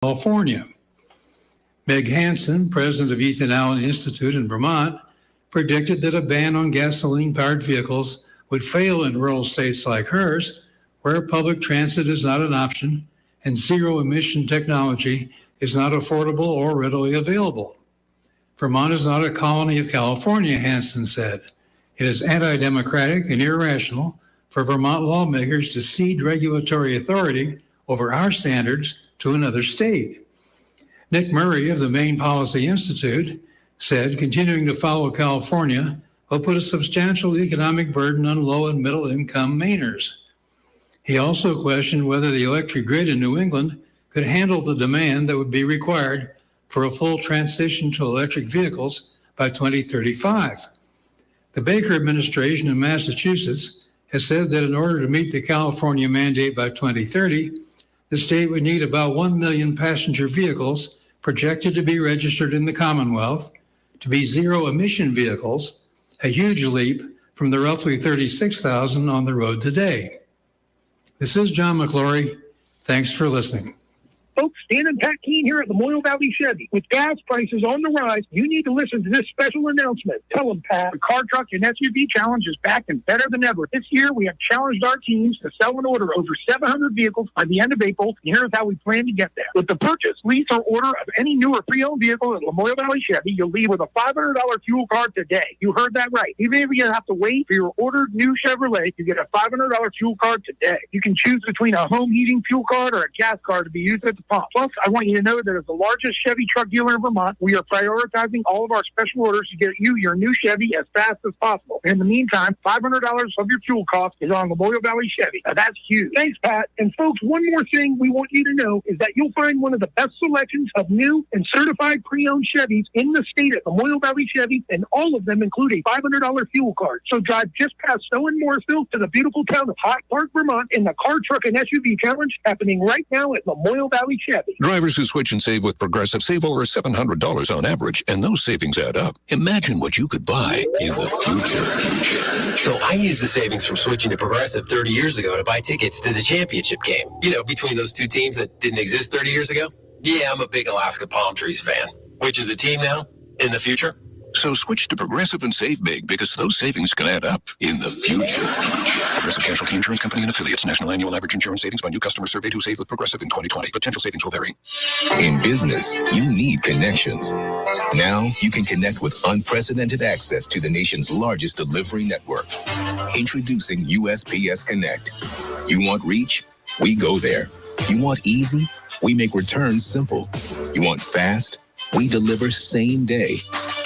California. Meg Hansen, president of Ethan Allen Institute in Vermont, predicted that a ban on gasoline-powered vehicles would fail in rural states like hers, where public transit is not an option and zero-emission technology is not affordable or readily available. Vermont is not a colony of California, Hansen said. It is anti-democratic and irrational for Vermont lawmakers to cede regulatory authority over our standards to another state. Nick Murray of the Maine Policy Institute said continuing to follow California will put a substantial economic burden on low and middle income Mainers. He also questioned whether the electric grid in New England could handle the demand that would be required for a full transition to electric vehicles by 2035. The Baker administration in Massachusetts has said that in order to meet the California mandate by 2030, the state would need about 1 million passenger vehicles projected to be registered in the Commonwealth to be zero-emission vehicles, a huge leap from the roughly 36,000 on the road today. This is John McClory. Thanks for listening. Folks, Dan and Pat Keene here at Lamoille Valley Chevy. With gas prices on the rise, you need to listen to this special announcement. Tell them, Pat, the car, truck, and SUV challenge is back and better than ever. This year, we have challenged our teams to sell and order over 700 vehicles by the end of April, and here's how we plan to get there. With the purchase, lease, or order of any new or pre-owned vehicle at Lamoille Valley Chevy, you'll leave with a $500 fuel card today. You heard that right. Even if you have to wait for your ordered new Chevrolet, you get a $500 fuel card today. You can choose between a home heating fuel card or a gas card to be used at the pump. Plus, I want you to know that as the largest Chevy truck dealer in Vermont, we are prioritizing all of our special orders to get you your new Chevy as fast as possible. In the meantime, $500 of your fuel cost is on Lamoille Valley Chevy. Now, that's huge. Thanks, Pat. And folks, one more thing we want you to know is that you'll find one of the best selections of new and certified pre-owned Chevys in the state at Lamoille Valley Chevy, and all of them include a $500 fuel card. So drive just past Stowe and Morrisville to the beautiful town of Hot Park, Vermont, in the car, truck, and SUV challenge happening right now at Lamoille Valley Chevy. Drivers who switch and save with Progressive save over $700 on average, and those savings add up. Imagine what you could buy in the future. So I used the savings from switching to Progressive 30 years ago to buy tickets to the championship game. You know, between those two teams that didn't exist 30 years ago. Yeah, I'm a big Alaska Palm Trees fan. Which is a team now in the future. So switch to Progressive and save big, because those savings can add up in the future. Progressive Casualty Insurance Company and affiliates. National annual average insurance savings by new customers surveyed who saved with Progressive in 2020. Potential savings will vary. In business, you need connections. Now you can connect with unprecedented access to the nation's largest delivery network. Introducing USPS Connect. You want reach? We go there. You want easy? We make returns simple. You want fast? We deliver same day.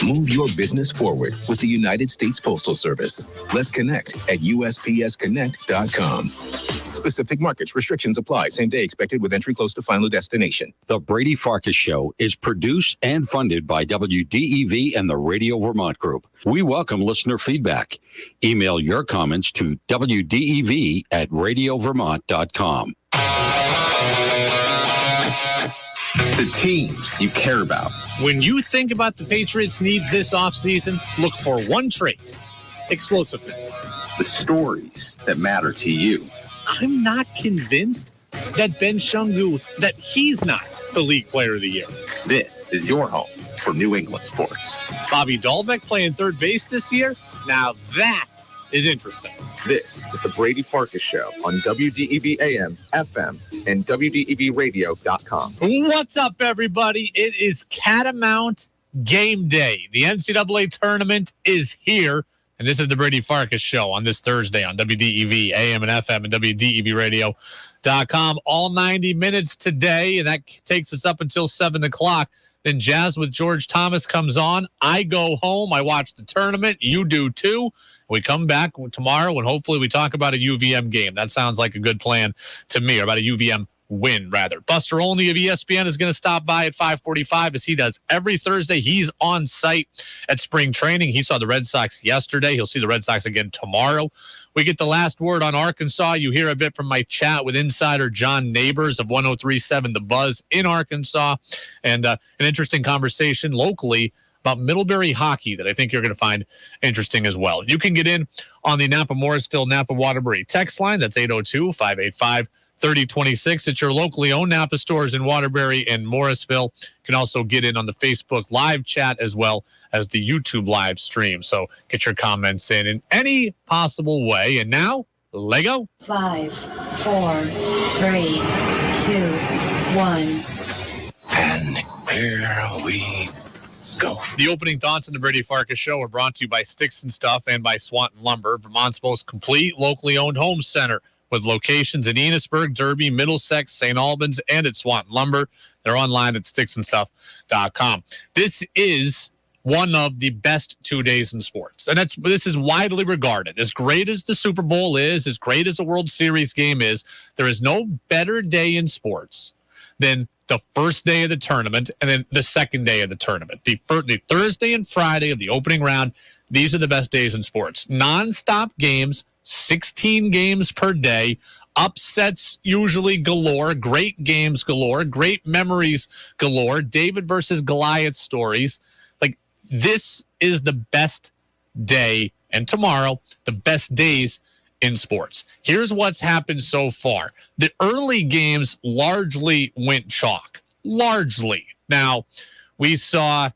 Move your business forward with the United States Postal Service. Let's connect at USPSConnect.com. Specific markets, restrictions apply. Same day expected with entry close to final destination. The Brady Farkas Show is produced and funded by WDEV and the Radio Vermont Group. We welcome listener feedback. Email your comments to WDEV@radiovermont.com. The teams you care about. When you think about the Patriots' needs this offseason, look for one trait: explosiveness. The stories that matter to you. I'm not convinced that Ben Shungu, that he's not the league player of the year. This is your home for New England sports. Bobby Dahlbeck playing third base this year? Now that is interesting. This is the Brady Farkas Show on WDEV AM, FM, and WDEVradio.com. What's up, everybody? It is Catamount game day. The NCAA tournament is here, and this is the Brady Farkas Show on this Thursday on WDEV AM and FM and WDEVradio.com. All 90 minutes today, and that takes us up until 7 o'clock. Then Jazz with George Thomas comes on. I go home. I watch the tournament. You do too. We come back tomorrow, and hopefully we talk about a UVM game. That sounds like a good plan to me, or about a UVM win, rather. Buster Olney of ESPN is going to stop by at 5:45, as he does every Thursday. He's on site at spring training. He saw the Red Sox yesterday. He'll see the Red Sox again tomorrow. We get the last word on Arkansas. You hear a bit from my chat with insider John Neighbors of 103.7 The Buzz in Arkansas, and an interesting conversation locally about Middlebury hockey that I think you're going to find interesting as well. You can get in on the Napa Morrisville, Napa Waterbury text line. That's 802-585 3026 at your locally owned Napa stores in Waterbury and Morrisville. You can also get in on the Facebook live chat as well as the YouTube live stream. So get your comments in any possible way. And now, Lego. 5, 4, 3, 2, 1. And here we go. The opening thoughts on the Brady Farkas Show are brought to you by Sticks and Stuff and by Swanton Lumber, Vermont's most complete locally owned home center, with locations in Enosburg, Derby, Middlesex, St. Albans, and at Swanton Lumber. They're online at sticksandstuff.com. This is one of the best 2 days in sports, and this is widely regarded. As great as the Super Bowl is, as great as a World Series game is, there is no better day in sports than the first day of the tournament and then the second day of the tournament. The Thursday and Friday of the opening round, these are the best days in sports. Non-stop games, 16 games per day, upsets usually galore, great games galore, great memories galore, David versus Goliath stories. Like, this is the best day, and tomorrow, the best days in sports. Here's what's happened so far. The early games largely went chalk. Largely. Now, we saw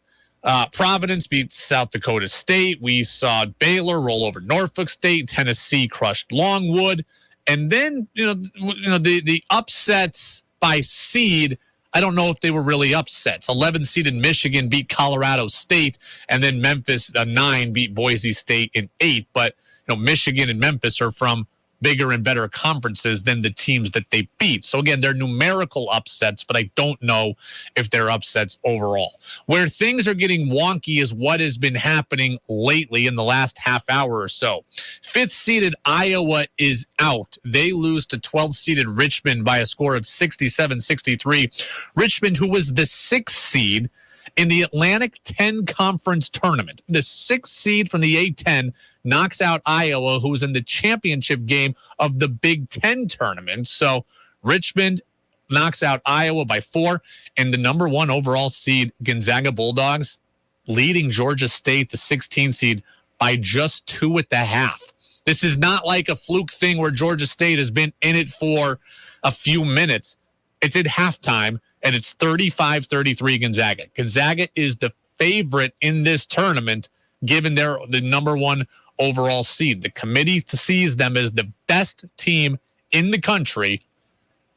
Providence beat South Dakota State. We saw Baylor roll over Norfolk State. Tennessee crushed Longwood. And then, the upsets by seed, I don't know if they were really upsets. 11 seeded Michigan beat Colorado State, and then Memphis, 9, beat Boise State in 8. But Michigan and Memphis are from bigger and better conferences than the teams that they beat. So again, they're numerical upsets, but I don't know if they're upsets overall. Where things are getting wonky is what has been happening lately in the last half hour or so. 5th seeded Iowa is out. They lose to 12th seeded Richmond by a score of 67-63. Richmond, who was the 6th seed in the Atlantic 10 Conference Tournament, the 6th seed from the A10, knocks out Iowa, who's in the championship game of the Big Ten tournament. So Richmond knocks out Iowa by 4, and the number 1 overall seed Gonzaga Bulldogs leading Georgia State, the 16 seed, by just 2.5. This is not like a fluke thing where Georgia State has been in it for a few minutes. It's at halftime, and it's 35-33 Gonzaga. Gonzaga is the favorite in this tournament, given they're the number 1 overall seed. The committee sees them as the best team in the country,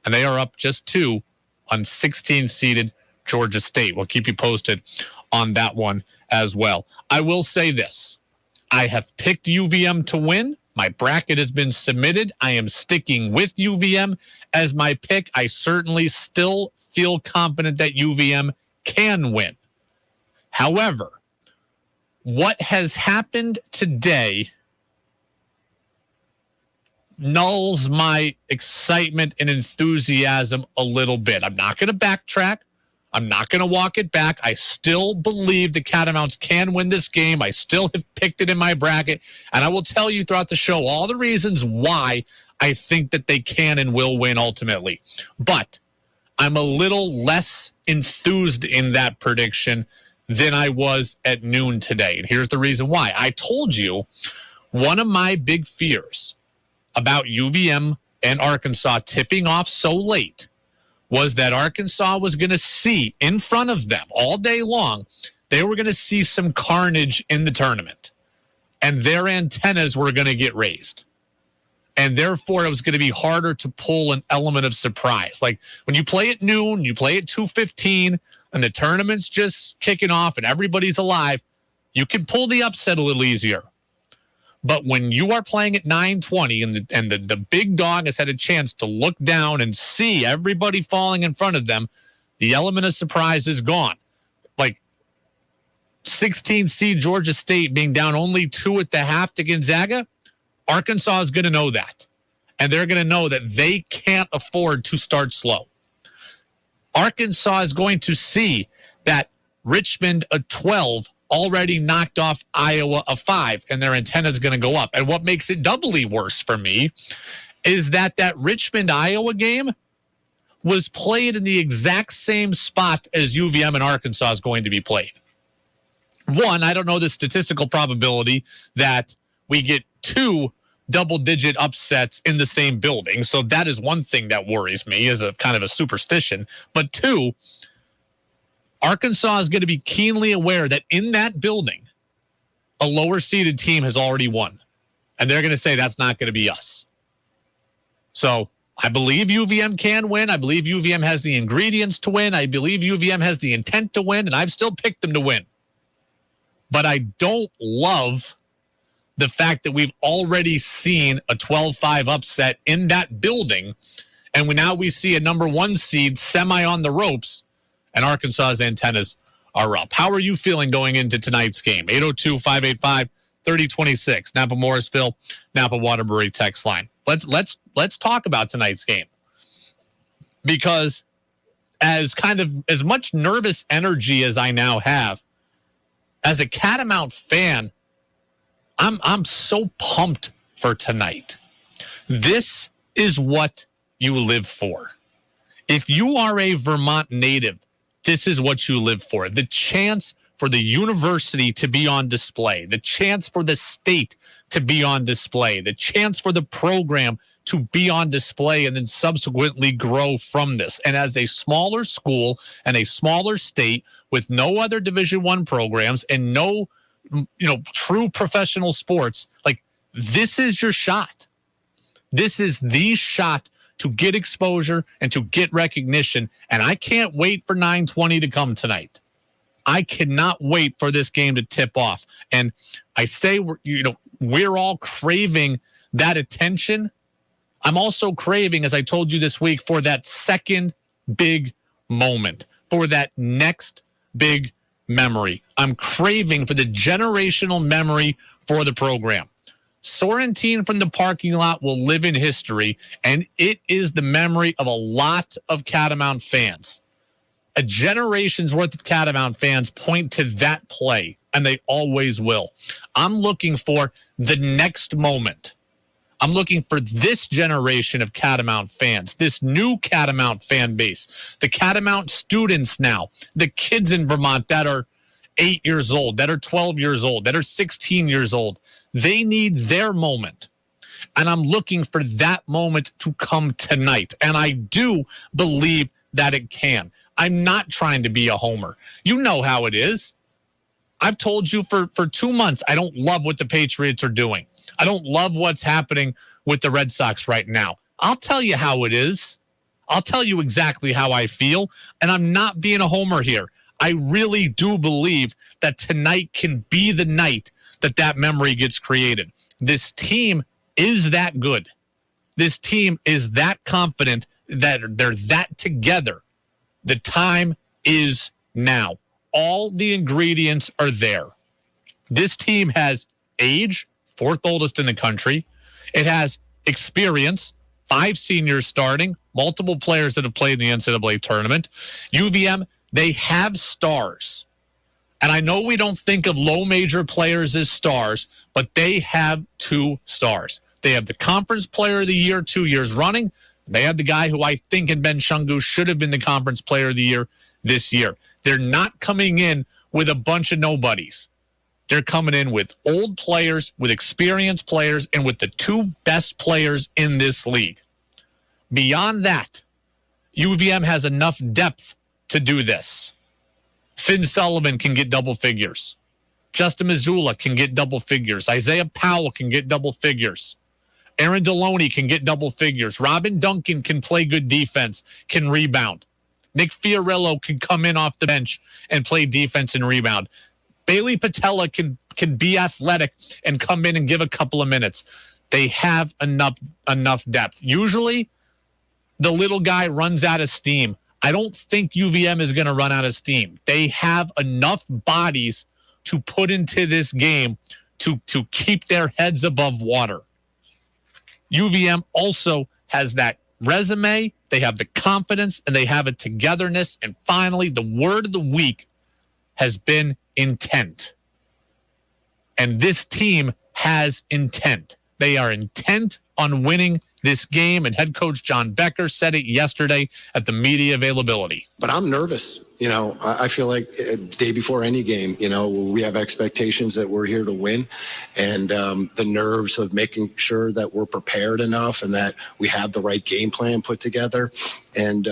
and they are up just 2 on 16-seeded Georgia State. We'll keep you posted on that one as well. I will say this. I have picked UVM to win. My bracket has been submitted. I am sticking with UVM as my pick. I certainly still feel confident that UVM can win. However, what has happened today nulls my excitement and enthusiasm a little bit. I'm not going to backtrack. I'm not going to walk it back. I still believe the Catamounts can win this game. I still have picked it in my bracket, and I will tell you throughout the show all the reasons why I think that they can and will win ultimately. But I'm a little less enthused in that prediction than I was at noon today. And here's the reason why. I told you one of my big fears about UVM and Arkansas tipping off so late was that Arkansas was going to see in front of them all day long, they were going to see some carnage in the tournament, and their antennas were going to get raised. And therefore, it was going to be harder to pull an element of surprise. Like when you play at noon, you play at 2:15, and the tournament's just kicking off and everybody's alive, you can pull the upset a little easier. But when you are playing at 9:20 and the big dog has had a chance to look down and see everybody falling in front of them, the element of surprise is gone. Like 16 seed Georgia State being down only 2.5 to Gonzaga, Arkansas is going to know that. And they're going to know that they can't afford to start slow. Arkansas is going to see that Richmond, a 12, already knocked off Iowa, a 5, and their antenna is going to go up. And what makes it doubly worse for me is that Richmond-Iowa game was played in the exact same spot as UVM and Arkansas is going to be played. One, I don't know the statistical probability that we get 2 double-digit upsets in the same building. So that is one thing that worries me as a kind of a superstition. But two, Arkansas is going to be keenly aware that in that building, a lower-seeded team has already won. And they're going to say that's not going to be us. So I believe UVM can win. I believe UVM has the ingredients to win. I believe UVM has the intent to win, and I've still picked them to win. But I don't love the fact that we've already seen a 12-5 upset in that building, and now we see a number 1 seed semi on the ropes, and Arkansas's antennas are up. How are you feeling going into tonight's game? 802-585-3026, Napa Morrisville, Napa Waterbury text line. Let's talk about tonight's game, because as much nervous energy as I now have, as a Catamount fan, I'm so pumped for tonight. This is what you live for. If you are a Vermont native, this is what you live for. The chance for the university to be on display, the chance for the state to be on display, the chance for the program to be on display and then subsequently grow from this. And as a smaller school and a smaller state with no other Division I programs and no, true professional sports, like, this is your shot. This is the shot to get exposure and to get recognition. And I can't wait for 9:20 to come tonight. I cannot wait for this game to tip off. And I say, we're all craving that attention. I'm also craving, as I told you this week, for that second big moment, for that next big memory. I'm craving for the generational memory for the program. Sorrentine from the parking lot will live in history, and it is the memory of a lot of Catamount fans. A generation's worth of Catamount fans point to that play, and they always will. I'm looking for the next moment. I'm looking for this generation of Catamount fans, this new Catamount fan base, the Catamount students now, the kids in Vermont that are 8 years old, that are 12 years old, that are 16 years old. They need their moment. And I'm looking for that moment to come tonight. And I do believe that it can. I'm not trying to be a homer. You know how it is. I've told you for 2 months, I don't love what the Patriots are doing. I don't love what's happening with the Red Sox right now. I'll tell you how it is. I'll tell you exactly how I feel. And I'm not being a homer here. I really do believe that tonight can be the night that memory gets created. This team is that good. This team is that confident, that they're that together. The time is now. All the ingredients are there. This team has age, 4th oldest in the country. It has experience, 5 seniors starting, multiple players that have played in the NCAA tournament. UVM, they have stars. And I know we don't think of low major players as stars, but they have 2 stars. They have the Conference Player of the Year 2 years running. They have the guy who I think in Ben Shungu should have been the Conference Player of the Year this year. They're not coming in with a bunch of nobodies. They're coming in with old players, with experienced players, and with the 2 best players in this league. Beyond that, UVM has enough depth to do this. Finn Sullivan can get double figures. Justin Missoula can get double figures. Isaiah Powell can get double figures. Aaron Deloney can get double figures. Robin Duncan can play good defense, can rebound. Nick Fiorillo can come in off the bench and play defense and rebound. Bailey Patella can be athletic and come in and give a couple of minutes. They have enough depth. Usually, the little guy runs out of steam. I don't think UVM is going to run out of steam. They have enough bodies to put into this game to keep their heads above water. UVM also has that resume, they have the confidence, and they have a togetherness. And finally, the word of the week has been intent. And this team has intent. They are intent on winning this game, and head coach John Becker said it yesterday at the media availability. But I'm nervous. I feel like day before any game, we have expectations that we're here to win, and the nerves of making sure that we're prepared enough and that we have the right game plan put together. And,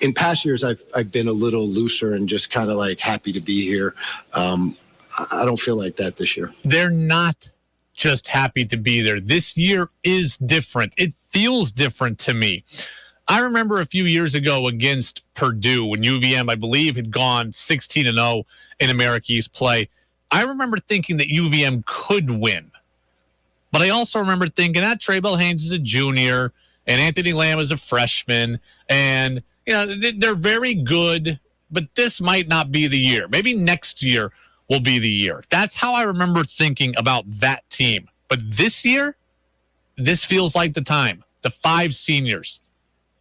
in past years, I've been a little looser and just kind of like happy to be here. I don't feel like that this year. They're not just happy to be there. This year is different. It feels different to me. I remember a few years ago against Purdue when UVM, I believe, had gone 16-0 in America East play. I remember thinking that UVM could win. But I also remember thinking that Trey Bell Haynes is a junior and Anthony Lamb is a freshman. And, they're very good, but this might not be the year. Maybe next year will be the year. That's how I remember thinking about that team. But this year, this feels like the time. The 5 seniors,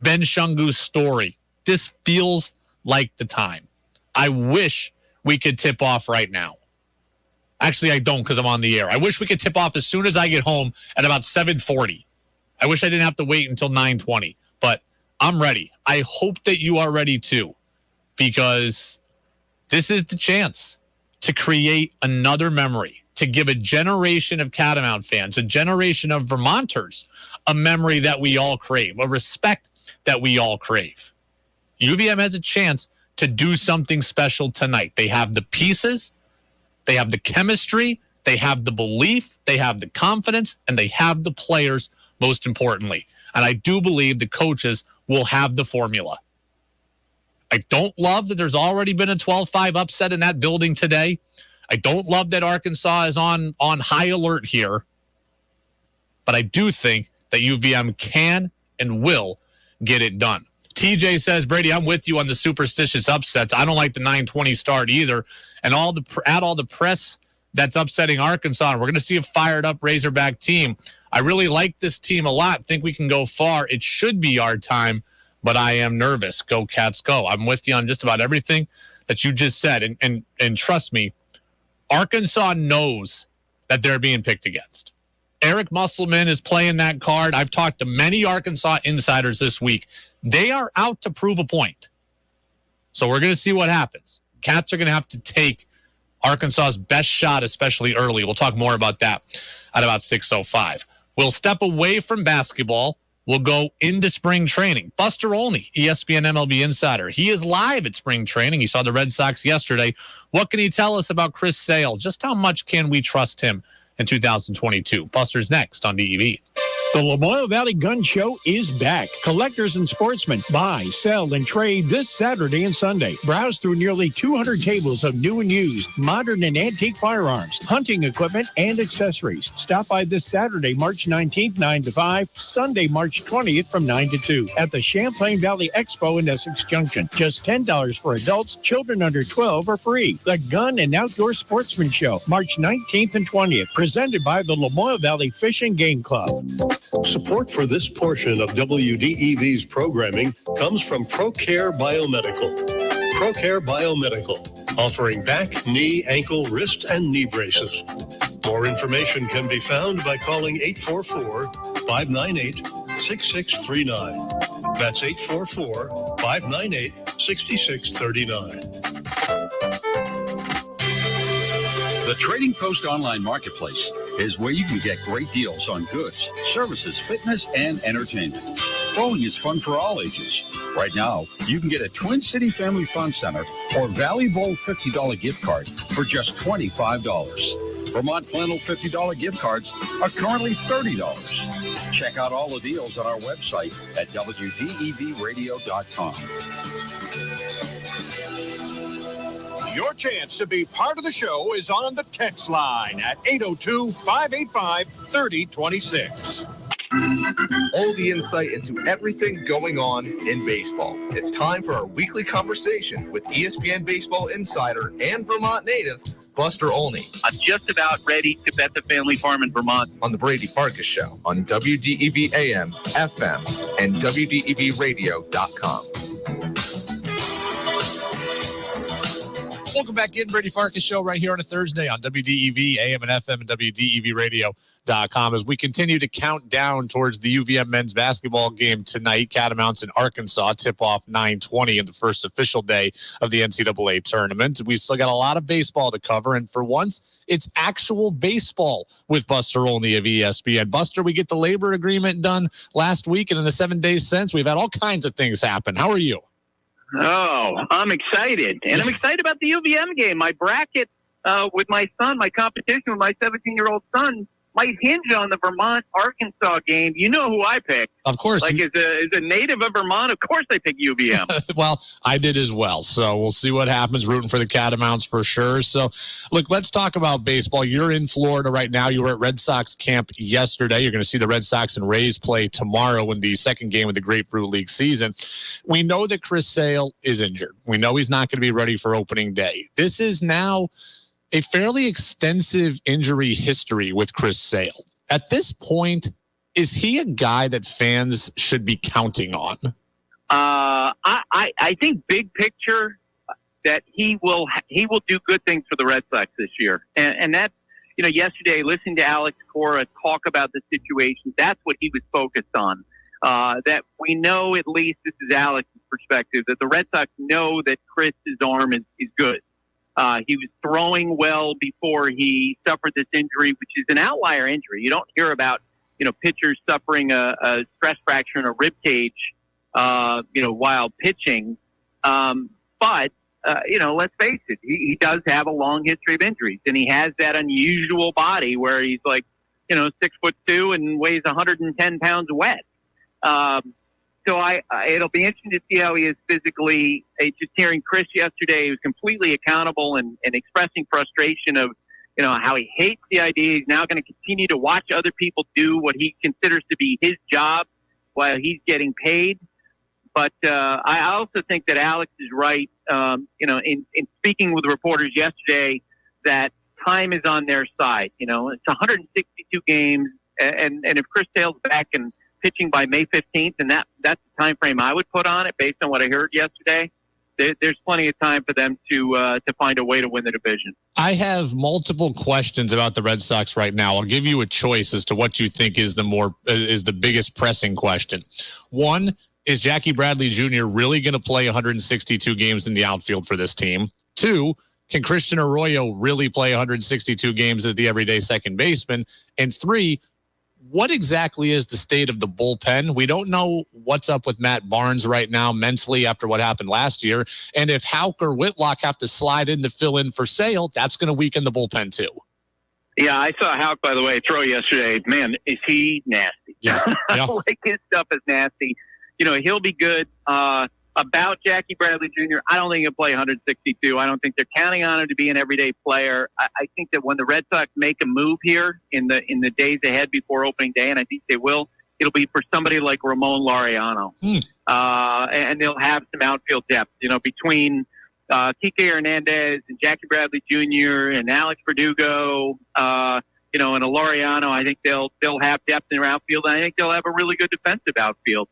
Ben Shungu's story. This feels like the time. I wish we could tip off right now. Actually, I don't because I'm on the air. I wish we could tip off as soon as I get home at about 7:40. I wish I didn't have to wait until 9:20, but I'm ready. I hope that you are ready too, because this is the chance to create another memory, to give a generation of Catamount fans, a generation of Vermonters, a memory that we all crave, a respect that we all crave. UVM has a chance to do something special tonight. They have the pieces, they have the chemistry, they have the belief, they have the confidence, and they have the players, most importantly. And I do believe the coaches will have the formula. I don't love that there's already been a 12-5 upset in that building today. I don't love that Arkansas is on high alert here. But I do think that UVM can and will get it done. TJ says, Brady, I'm with you on the superstitious upsets. I don't like the 9:20 start either. And all the press that's upsetting Arkansas. And we're going to see a fired up Razorback team. I really like this team a lot. Think we can go far. It should be our time, but I am nervous. Go Cats, go. I'm with you on just about everything that you just said. And trust me, Arkansas knows that they're being picked against. Eric Musselman is playing that card. I've talked to many Arkansas insiders this week. They are out to prove a point. So we're going to see what happens. Cats are going to have to take Arkansas's best shot, especially early. We'll talk more about that at about 6:05. We'll step away from basketball. We'll go into spring training. Buster Olney, ESPN MLB insider. He is live at spring training. He saw the Red Sox yesterday. What can he tell us about Chris Sale? Just how much can we trust him in 2022? Buster's next on DEV. The Lamoille Valley Gun Show is back. Collectors and sportsmen buy, sell, and trade this Saturday and Sunday. Browse through nearly 200 tables of new and used, modern and antique firearms, hunting equipment, and accessories. Stop by this Saturday, March 19th, 9 to 5, Sunday, March 20th from 9 to 2 at the Champlain Valley Expo in Essex Junction. Just $10 for adults. Children under 12 are free. The Gun and Outdoor Sportsman Show, March 19th and 20th, presented by the Lamoille Valley Fish and Game Club. Support for this portion of WDEV's programming comes from ProCare Biomedical. ProCare Biomedical, offering back, knee, ankle, wrist, and knee braces. More information can be found by calling 844-598-6639. That's 844-598-6639. The Trading Post Online Marketplace is where you can get great deals on goods, services, fitness, and entertainment. Bowling is fun for all ages. Right now, you can get a Twin City Family Fun Center or Valley Bowl $50 gift card for just $25. Vermont Flannel $50 gift cards are currently $30. Check out all the deals on our website at WDEVradio.com. Your chance to be part of the show is on the text line at 802-585-3026. All the insight into everything going on in baseball. It's time for our weekly conversation with ESPN baseball insider and Vermont native, Buster Olney. I'm just about ready to bet the family farm in Vermont. On the Brady Farkas Show on WDEV AM, FM, and WDEVradio.com. Well, Welcome back in, Brady Farkas Show right here on a Thursday on WDEV, AM and FM, and WDEVradio.com as we continue to count down towards the UVM men's basketball game tonight. Catamounts in Arkansas tip-off 9:20 in the first official day of the NCAA tournament. We still got a lot of baseball to cover, and for once, it's actual baseball with Buster Olney of ESPN. Buster, we get the labor agreement done last week, and in the 7 days since, we've had all kinds of things happen. How are you? Oh, I'm excited. And I'm excited about the UVM game. My bracket with my son, my competition with my 17-year-old son, might hinge on the Vermont-Arkansas game. You know who I picked. Of course. Like, as a native of Vermont, of course I picked UVM. Well, I did as well. So we'll see what happens. Rooting for the Catamounts for sure. So, look, let's talk about baseball. You're in Florida right now. You were at Red Sox camp yesterday. You're going to see the Red Sox and Rays play tomorrow in the second game of the Grapefruit League season. We know that Chris Sale is injured. We know he's not going to be ready for opening day. This is now a fairly extensive injury history with Chris Sale. At this point, is he a guy that fans should be counting on? I think big picture that he will do good things for the Red Sox this year. And that, yesterday, listening to Alex Cora talk about the situation, that's what he was focused on. That we know, at least this is Alex's perspective, that the Red Sox know that Chris's arm is good. He was throwing well before he suffered this injury, which is an outlier injury. You don't hear about, pitchers suffering a stress fracture in a rib cage, while pitching. But let's face it, he does have a long history of injuries, and he has that unusual body where he's like, 6'2" and weighs 110 pounds wet. So it'll be interesting to see how he is physically. Just hearing Chris yesterday, he was completely accountable and expressing frustration of, how he hates the idea. He's now going to continue to watch other people do what he considers to be his job while he's getting paid. But I also think that Alex is right, in speaking with reporters yesterday, that time is on their side. It's 162 games, and if Chris Sale's back and pitching by May 15th, and that's the time frame I would put on it based on what I heard yesterday, there's plenty of time for them to find a way to win the division. I have multiple questions about the Red Sox right now. I'll give you a choice as to what you think is the biggest pressing question. One, is Jackie Bradley Jr. really going to play 162 games in the outfield for this team? Two, can Christian Arroyo really play 162 games as the everyday second baseman? And three, what exactly is the state of the bullpen? We don't know what's up with Matt Barnes right now mentally after what happened last year. And if Houck or Whitlock have to slide in to fill in for Sale, that's going to weaken the bullpen too. Yeah, I saw Houck, by the way, throw yesterday. Man, is he nasty. Yeah. Like, his stuff is nasty. He'll be good. About Jackie Bradley Jr., I don't think he'll play 162. I don't think they're counting on him to be an everyday player. I think that when the Red Sox make a move here in the days ahead before opening day, and I think they will, it'll be for somebody like Ramon Laureano. And they'll have some outfield depth, between Kike Hernandez and Jackie Bradley Jr. and Alex Verdugo, and a Laureano. I think they'll have depth in their outfield, and I think they'll have a really good defensive outfield.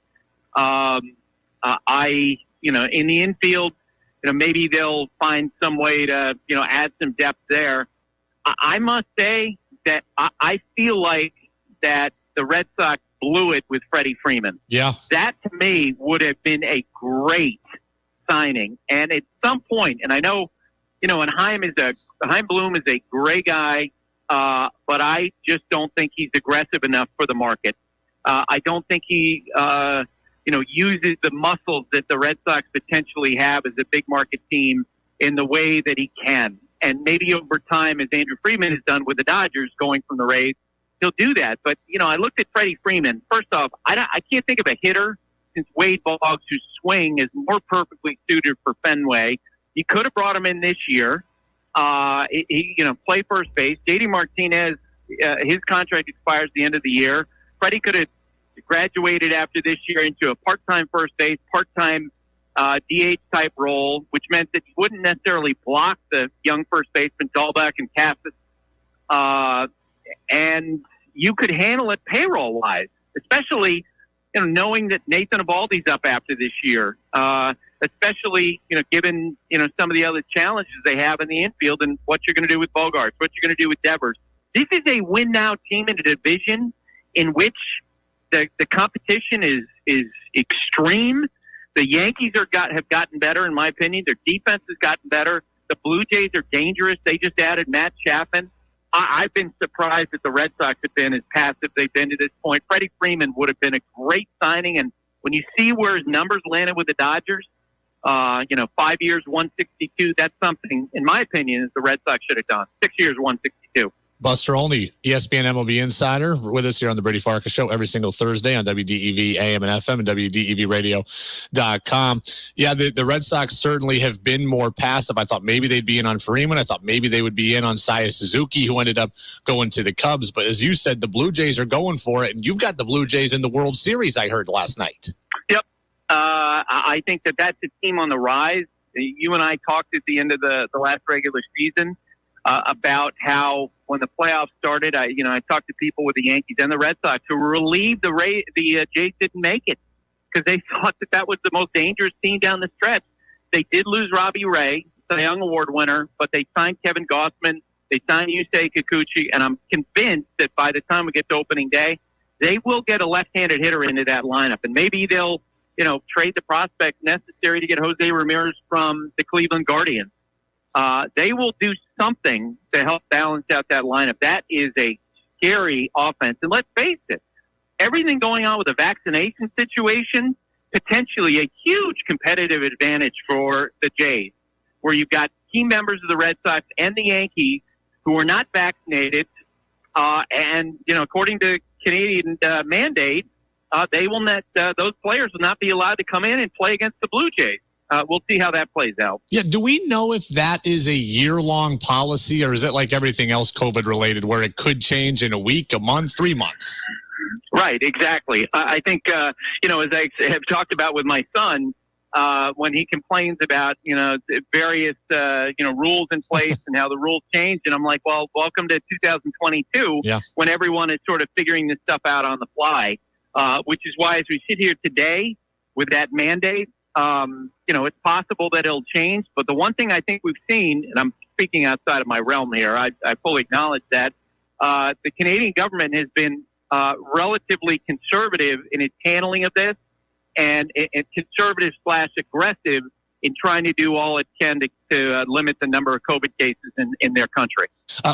In the infield, maybe they'll find some way to, add some depth there. I must say that I feel like that the Red Sox blew it with Freddie Freeman. Yeah. That, to me, would have been a great signing. And at some point, and I know, and Chaim Bloom is a great guy, but I just don't think he's aggressive enough for the market. I don't think he uses the muscles that the Red Sox potentially have as a big market team in the way that he can. And maybe over time, as Andrew Friedman has done with the Dodgers going from the Rays, he'll do that. But, I looked at Freddie Freeman. First off, I can't think of a hitter since Wade Boggs whose swing is more perfectly suited for Fenway. You could have brought him in this year. He play first base. JD Martinez, his contract expires at the end of the year. Freddie could have graduated after this year into a part-time first base, part-time DH type role, which meant that he wouldn't necessarily block the young first baseman Dahlbeck and Cassis, and you could handle it payroll-wise, especially knowing that Nathan Eovaldi's up after this year. especially, given, some of the other challenges they have in the infield and what you're going to do with Bogarts, what you're going to do with Devers. This is a win-now team in a division in which the competition is extreme. The Yankees have gotten better, in my opinion. Their defense has gotten better. The Blue Jays are dangerous. They just added Matt Chapman. I've been surprised that the Red Sox have been as passive they've been to this point. Freddie Freeman would have been a great signing, and when you see where his numbers landed with the Dodgers, 5 years, 162, that's something, in my opinion, the Red Sox should have done. 6 years, 162. Buster Olney, ESPN MLB Insider, with us here on the Brady Farkas Show every single Thursday on WDEV AM and FM and WDEVradio.com. Yeah, the Red Sox certainly have been more passive. I thought maybe they'd be in on Freeman. I thought maybe they would be in on Seiya Suzuki, who ended up going to the Cubs. But as you said, the Blue Jays are going for it, and you've got the Blue Jays in the World Series, I heard last night. Yep. I think that's a team on the rise. You and I talked at the end of the last regular season about how when the playoffs started, I talked to people with the Yankees and the Red Sox who were relieved the Jays didn't make it because they thought that was the most dangerous team down the stretch. They did lose Robbie Ray, the Young Award winner, but they signed Kevin Gossman, they signed Yusei Kikuchi, and I'm convinced that by the time we get to opening day, they will get a left-handed hitter into that lineup, and maybe they'll trade the prospect necessary to get Jose Ramirez from the Cleveland Guardians. They will do something to help balance out that lineup. That is a scary offense. And let's face it, everything going on with the vaccination situation, potentially a huge competitive advantage for the Jays, where you've got key members of the Red Sox and the Yankees who are not vaccinated. And according to Canadian mandate, they will not; those players will not be allowed to come in and play against the Blue Jays. We'll see how that plays out. Yeah, do we know if that is a year-long policy, or is it like everything else COVID-related, where it could change in a week, a month, 3 months? Right, exactly. I think, as I have talked about with my son, when he complains about, various, rules in place and how the rules change, and I'm like, well, welcome to 2022, when everyone is sort of figuring this stuff out on the fly, which is why as we sit here today with that mandate, it's possible that it'll change. But the one thing I think we've seen, and I'm speaking outside of my realm here, I fully acknowledge that the Canadian government has been relatively conservative in its handling of this, and conservative/aggressive in trying to do all it can to limit the number of COVID cases in their country.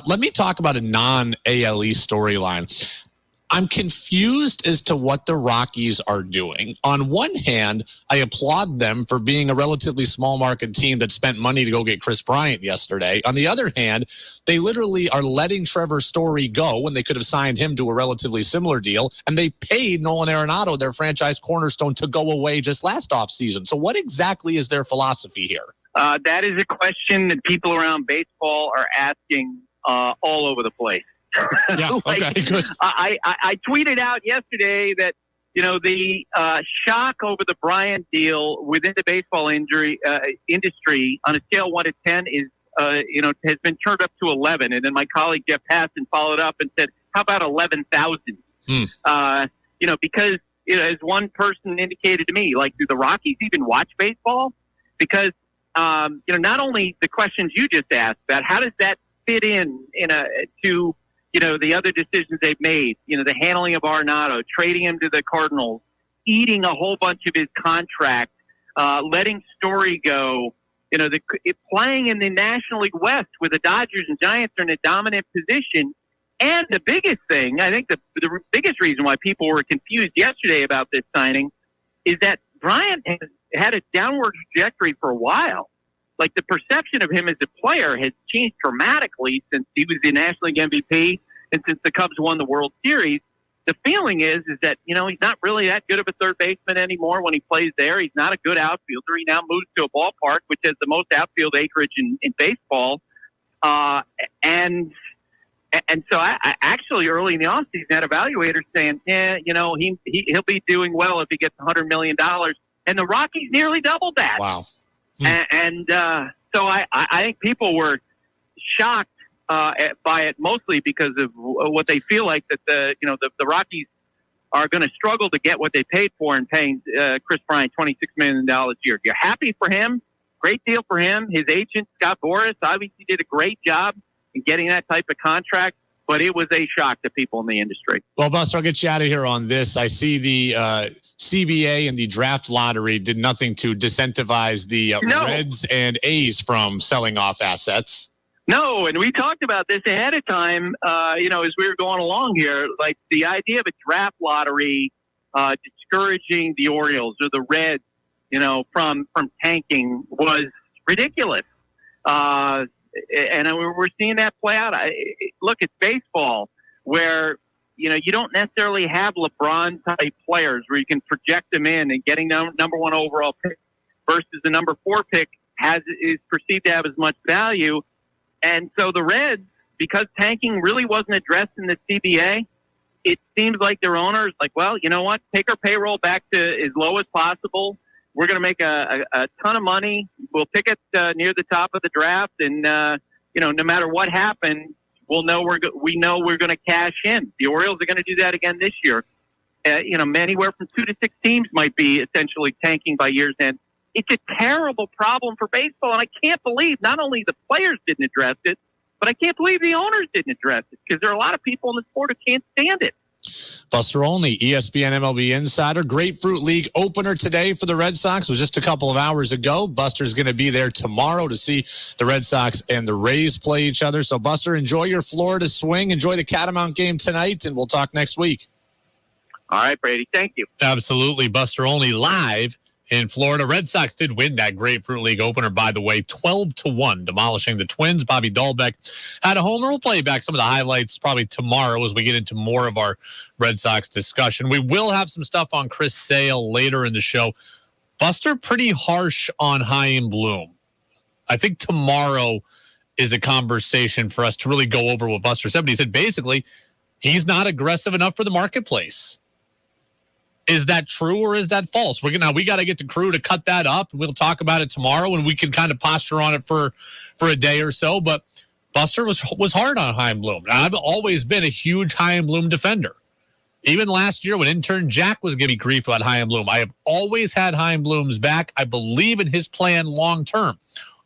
Let me talk about a non-ALE storyline. I'm confused as to what the Rockies are doing. On one hand, I applaud them for being a relatively small market team that spent money to go get Chris Bryant yesterday. On the other hand, they literally are letting Trevor Story go when they could have signed him to a relatively similar deal, and they paid Nolan Arenado, their franchise cornerstone, to go away just last offseason. So what exactly is their philosophy here? That is a question that people around baseball are asking all over the place. Yeah, okay, good. I tweeted out yesterday that, the shock over the Bryant deal within the baseball industry on a scale of 1 to 10 is, has been turned up to 11. And then my colleague Jeff Passan followed up and said, how about 11,000? Because, as one person indicated to me, like, do the Rockies even watch baseball? Because, not only the questions you just asked about, how does that fit to the other decisions they've made, the handling of Arenado, trading him to the Cardinals, eating a whole bunch of his contract, letting Story go, playing in the National League West where the Dodgers and Giants are in a dominant position. And the biggest thing, I think the biggest reason why people were confused yesterday about this signing is that Bryant has had a downward trajectory for a while. Like, the perception of him as a player has changed dramatically since he was the National League MVP and since the Cubs won the World Series. The feeling is that, he's not really that good of a third baseman anymore when he plays there. He's not a good outfielder. He now moves to a ballpark which has the most outfield acreage in baseball. And so I actually early in the offseason had evaluators saying, he'll be doing well if he gets $100 million. And the Rockies nearly doubled that. Wow. And so I think people were shocked by it, mostly because of what they feel like that the Rockies are going to struggle to get what they paid for in paying Chris Bryant $26 million a year. You're happy for him. Great deal for him. His agent, Scott Boras, obviously did a great job in getting that type of contract, but it was a shock to people in the industry. Well, Buster, I'll get you out of here on this. I see the CBA and the draft lottery did nothing to disincentivize the Reds and A's from selling off assets. No, and we talked about this ahead of time, as we were going along here. Like, the idea of a draft lottery discouraging the Orioles or the Reds, from tanking was ridiculous. And we're seeing that play out. Look, it's baseball where, you don't necessarily have LeBron-type players where you can project them in and getting number one overall pick versus the number 4 pick is perceived to have as much value. And so the Reds, because tanking really wasn't addressed in the CBA, it seems like their owners like, well, you know what? Take our payroll back to as low as possible. We're going to make a ton of money. We'll pick it near the top of the draft, and no matter what happens, we'll know we're going to cash in. The Orioles are going to do that again this year. Anywhere from 2 to 6 teams might be essentially tanking by year's end. It's a terrible problem for baseball, and I can't believe not only the players didn't address it, but I can't believe the owners didn't address it, because there are a lot of people in the sport who can't stand it. Buster Olney, ESPN MLB Insider. Grapefruit League opener today for the Red Sox. It was just a couple of hours ago. Buster's going to be there tomorrow to see the Red Sox and the Rays play each other. So, Buster, enjoy your Florida swing. Enjoy the Catamount game tonight, and we'll talk next week. All right, Brady. Thank you. Absolutely. Buster Olney live in Florida. Red Sox did win that Grapefruit League opener, by the way, 12-1, demolishing the Twins. Bobby Dahlbeck had a homer. We'll play back some of the highlights probably tomorrow as we get into more of our Red Sox discussion. We will have some stuff on Chris Sale later in the show. Buster, pretty harsh on Chaim Bloom. I think tomorrow is a conversation for us to really go over what Buster said. But he said basically he's not aggressive enough for the marketplace. Is that true or is that false? We got to get the crew to cut that up. We'll talk about it tomorrow, and we can kind of posture on it for a day or so. But Buster was hard on Chaim Bloom. Now, I've always been a huge Chaim Bloom defender. Even last year when intern Jack was giving grief about Chaim Bloom, I have always had Chaim Bloom's back. I believe in his plan long term.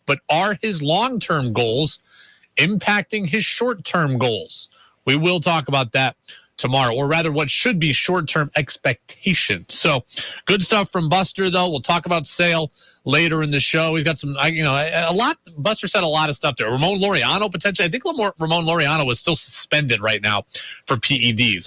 But are his long-term goals impacting his short-term goals? We will talk about that tomorrow, or rather what should be short-term expectations. So good stuff from Buster, though. We'll talk about Sale later in the show. He's got some, a lot. Buster said a lot of stuff there. Ramon Laureano, potentially. I think Ramon Laureano is still suspended right now for PEDs.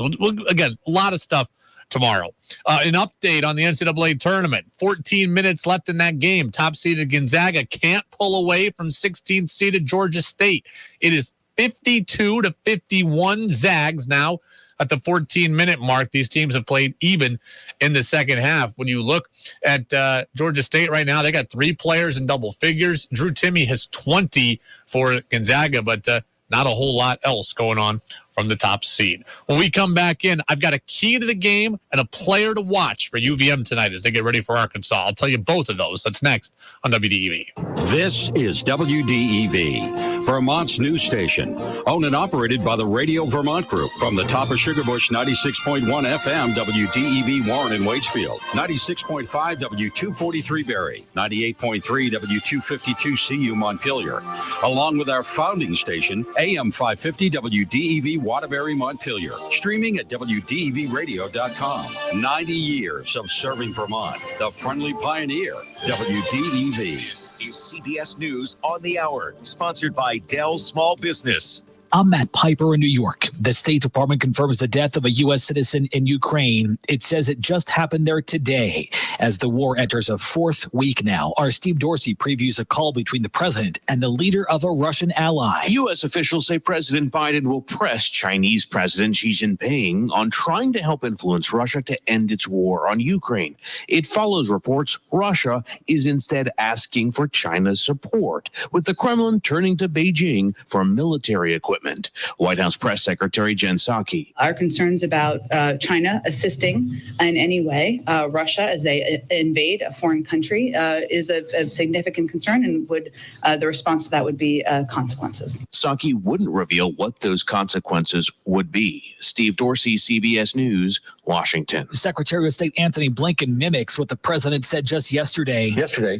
Again, a lot of stuff tomorrow. An update on the NCAA tournament. 14 minutes left in that game. Top-seeded Gonzaga can't pull away from 16th-seeded Georgia State. It is 52-51 Zags now. At the 14-minute mark, these teams have played even in the second half. When you look at Georgia State right now, they got 3 players in double figures. Drew Timme has 20 for Gonzaga, but not a whole lot else going on from the top seed. When we come back in, I've got a key to the game and a player to watch for UVM tonight as they get ready for Arkansas. I'll tell you both of those. That's next on WDEV. This is WDEV, Vermont's news station, owned and operated by the Radio Vermont Group. From the top of Sugarbush, 96.1 FM, WDEV Warren and Waitsfield, 96.5 W243 Barrie, 98.3 W252 CU Montpelier, along with our founding station, AM 550 WDEV Waterbury, Montpelier, streaming at WDEVradio.com. 90 years of serving Vermont, the friendly pioneer, WDEV. This is CBS News on the Hour, sponsored by Dell Small Business. I'm Matt Piper in New York. The State Department confirms the death of a U.S. citizen in Ukraine. It says it just happened there today as the war enters a 4th week now. Our Steve Dorsey previews a call between the president and the leader of a Russian ally. U.S. officials say President Biden will press Chinese President Xi Jinping on trying to help influence Russia to end its war on Ukraine. It follows reports Russia is instead asking for China's support, with the Kremlin turning to Beijing for military equipment. equipment. White House Press Secretary Jen Psaki. Our concerns about China assisting in any way Russia as they invade a foreign country is of significant concern, and the response to that would be consequences. Psaki wouldn't reveal what those consequences would be. Steve Dorsey, CBS News, Washington. Secretary of State Anthony Blinken mimics what the president said just yesterday. Yesterday,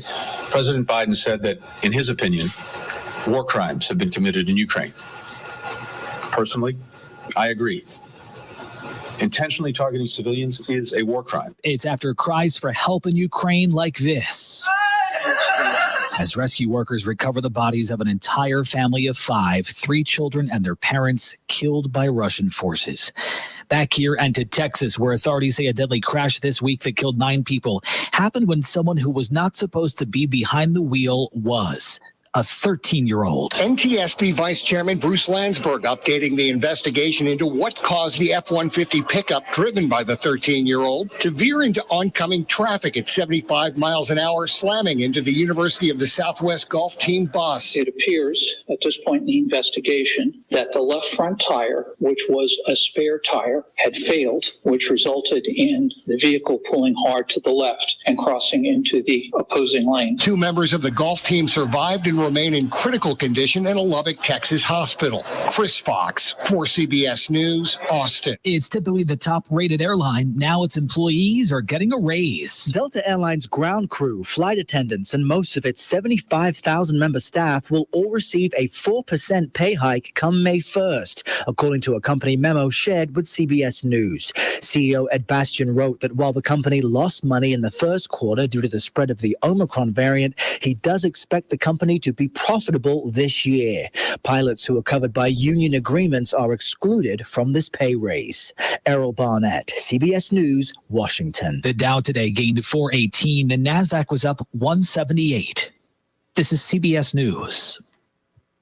President Biden said that, in his opinion, war crimes have been committed in Ukraine. Personally, I agree. Intentionally targeting civilians is a war crime. It's after cries for help in Ukraine like this. As rescue workers recover the bodies of an entire family of 5, 3 children and their parents killed by Russian forces. Back here and to Texas, where authorities say a deadly crash this week that killed 9 people happened when someone who was not supposed to be behind the wheel was. A 13-year-old. NTSB Vice Chairman Bruce Landsberg updating the investigation into what caused the F-150 pickup driven by the 13-year-old to veer into oncoming traffic at 75 miles an hour, slamming into the University of the Southwest golf team bus. It appears at this point in the investigation that the left front tire, which was a spare tire, had failed, which resulted in the vehicle pulling hard to the left and crossing into the opposing lane. 2 members of the golf team survived and remain in critical condition in a Lubbock, Texas hospital. Chris Fox for CBS News, Austin. It's typically the top-rated airline. Now its employees are getting a raise. Delta Airlines ground crew, flight attendants, and most of its 75,000-member staff will all receive a 4% pay hike come May 1st, according to a company memo shared with CBS News. CEO Ed Bastian wrote that while the company lost money in the first quarter due to the spread of the Omicron variant, he does expect the company to be profitable this year. Pilots who are covered by union agreements are excluded from this pay raise. Errol Barnett, CBS News, Washington. The Dow today gained 418. The Nasdaq was up 178. This is CBS News.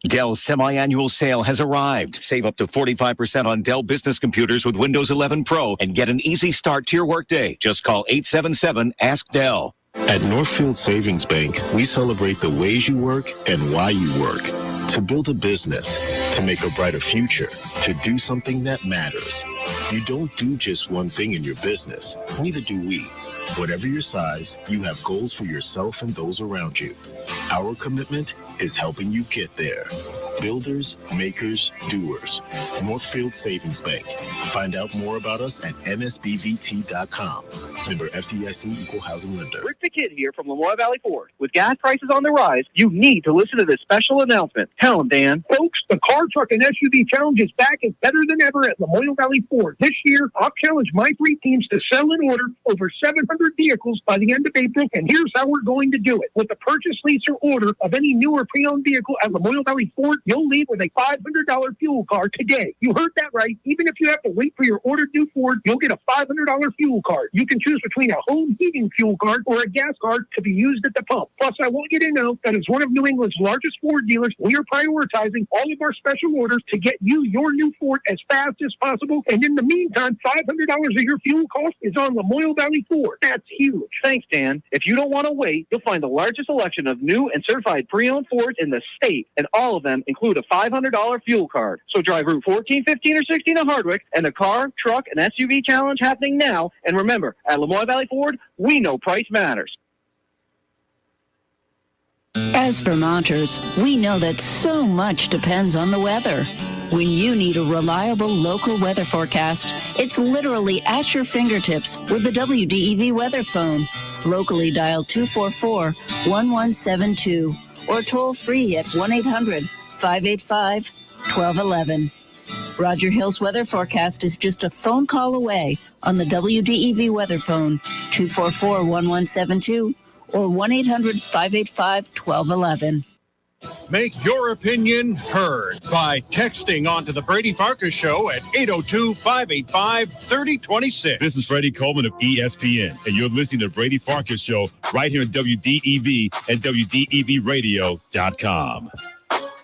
Dell's semi-annual sale has arrived. Save up to 45% on Dell business computers with Windows 11 Pro and get an easy start to your workday. Just call 877-ASK-DELL. At Northfield Savings Bank, we celebrate the ways you work and why you work. To build a business, to make a brighter future, to do something that matters. You don't do just one thing in your business. Neither do we. Whatever your size, you have goals for yourself and those around you. Our commitment is helping you get there. Builders, makers, doers. Northfield Savings Bank. Find out more about us at nsbvt.com. Member FDIC Equal Housing Lender. Rick the Kid here from Lamoille Valley Ford. With gas prices on the rise, you need to listen to this special announcement. Tell them, Dan. Folks, the car, truck, and SUV challenge is back and better than ever at Lamoille Valley Ford. This year, I'll challenge my 3 teams to sell and order over 700 vehicles by the end of April, and here's how we're going to do it. With the purchase, lease, or order of any new or pre-owned vehicle at Lamoille Valley Ford, you'll leave with a $500 fuel card today. You heard that right. Even if you have to wait for your ordered new Ford, you'll get a $500 fuel card. You can choose between a home heating fuel card or a gas card to be used at the pump. Plus, I want you to know that as one of New England's largest Ford dealers, we are prioritizing all of our special orders to get you your new Ford as fast as possible. And in the meantime, $500 of your fuel cost is on Lamoille Valley Ford. That's huge. Thanks, Dan. If you don't want to wait, you'll find the largest selection of new and certified pre-owned Fords in the state, and all of them include a $500 fuel card. So drive Route 14, 15, or 16 to Hardwick, and the car, truck, and SUV challenge happening now. And remember, at Lamoille Valley Ford, we know price matters. As Vermonters, we know that so much depends on the weather. When you need a reliable local weather forecast, it's literally at your fingertips with the WDEV weather phone. Locally dial 244-1172 or toll free at 1-800-585-1211. Roger Hill's weather forecast is just a phone call away on the WDEV weather phone, 244-1172 or 1-800-585-1211. Make your opinion heard by texting onto the Brady Farkas Show at 802-585-3026. This is Freddie Coleman of ESPN, and you're listening to Brady Farkas Show right here on WDEV and WDEVradio.com.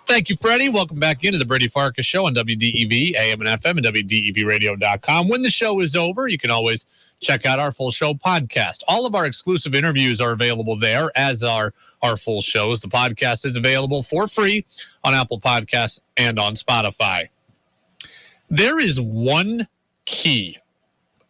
Thank you, Freddie. Welcome back into the Brady Farkas Show on WDEV, AM and FM, and WDEVradio.com. When the show is over, you can always check out our full show podcast. All of our exclusive interviews are available there, as are our full shows. The podcast is available for free on Apple Podcasts and on Spotify. There is one key,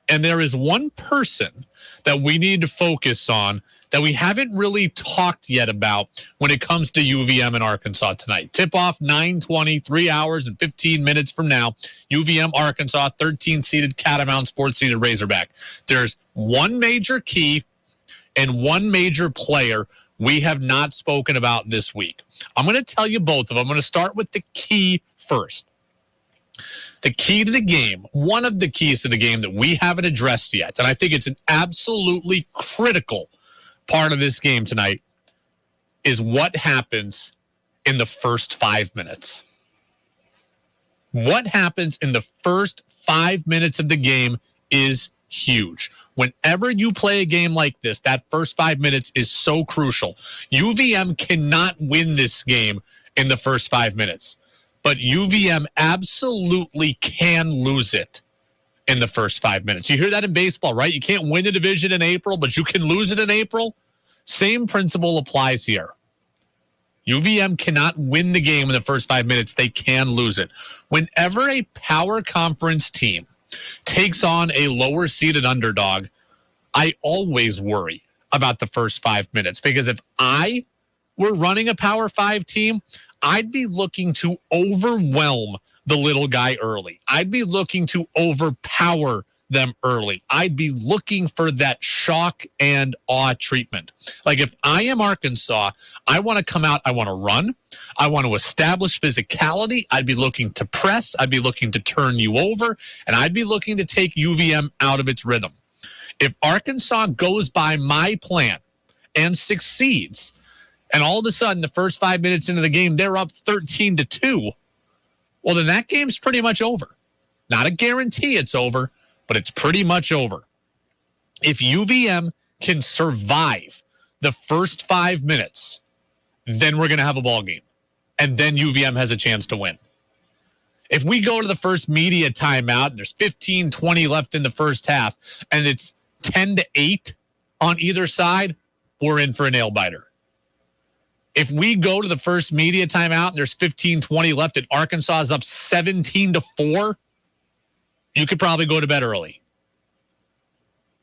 and there is one person that we need to focus on that we haven't really talked yet about when it comes to UVM in Arkansas tonight. Tip-off 9:20, 3 hours and 15 minutes from now. UVM, Arkansas, 13-seeded Catamounts, 4th-seeded Razorback. There's one major key and one major player we have not spoken about this week. I'm going to tell you both of them. I'm going to start with the key first. The key to the game, one of the keys to the game that we haven't addressed yet, and I think it's an absolutely critical part of this game tonight, is what happens in the first 5 minutes. What happens in the first 5 minutes of the game is huge. Whenever you play a game like this, that first 5 minutes is so crucial. UVM cannot win this game in the first 5 minutes, but UVM absolutely can lose it in the first 5 minutes. You hear that in baseball, right? You can't win a division in April, but you can lose it in April. Same principle applies here. UVM cannot win the game in the first 5 minutes. They can lose it. Whenever a power conference team takes on a lower seeded underdog, I always worry about the first 5 minutes, because if I were running a Power 5 team, I'd be looking to overwhelm the little guy early. I'd be looking to overpower them early. I'd be looking for that shock and awe treatment. Like, if I am Arkansas, I want to come out, I want to run, I want to establish physicality, I'd be looking to press, I'd be looking to turn you over, and I'd be looking to take UVM out of its rhythm. If Arkansas goes by my plan and succeeds, and all of a sudden the first 5 minutes into the game, they're up 13-2, well, then that game's pretty much over. Not a guarantee it's over, but it's pretty much over. If UVM can survive the first 5 minutes, then we're going to have a ball game, and then UVM has a chance to win. If we go to the first media timeout, and there's 15-20 left in the first half, and it's 10-8 on either side, we're in for a nail-biter. If we go to the first media timeout, and there's 15-20 left, and Arkansas is up 17-4, you could probably go to bed early.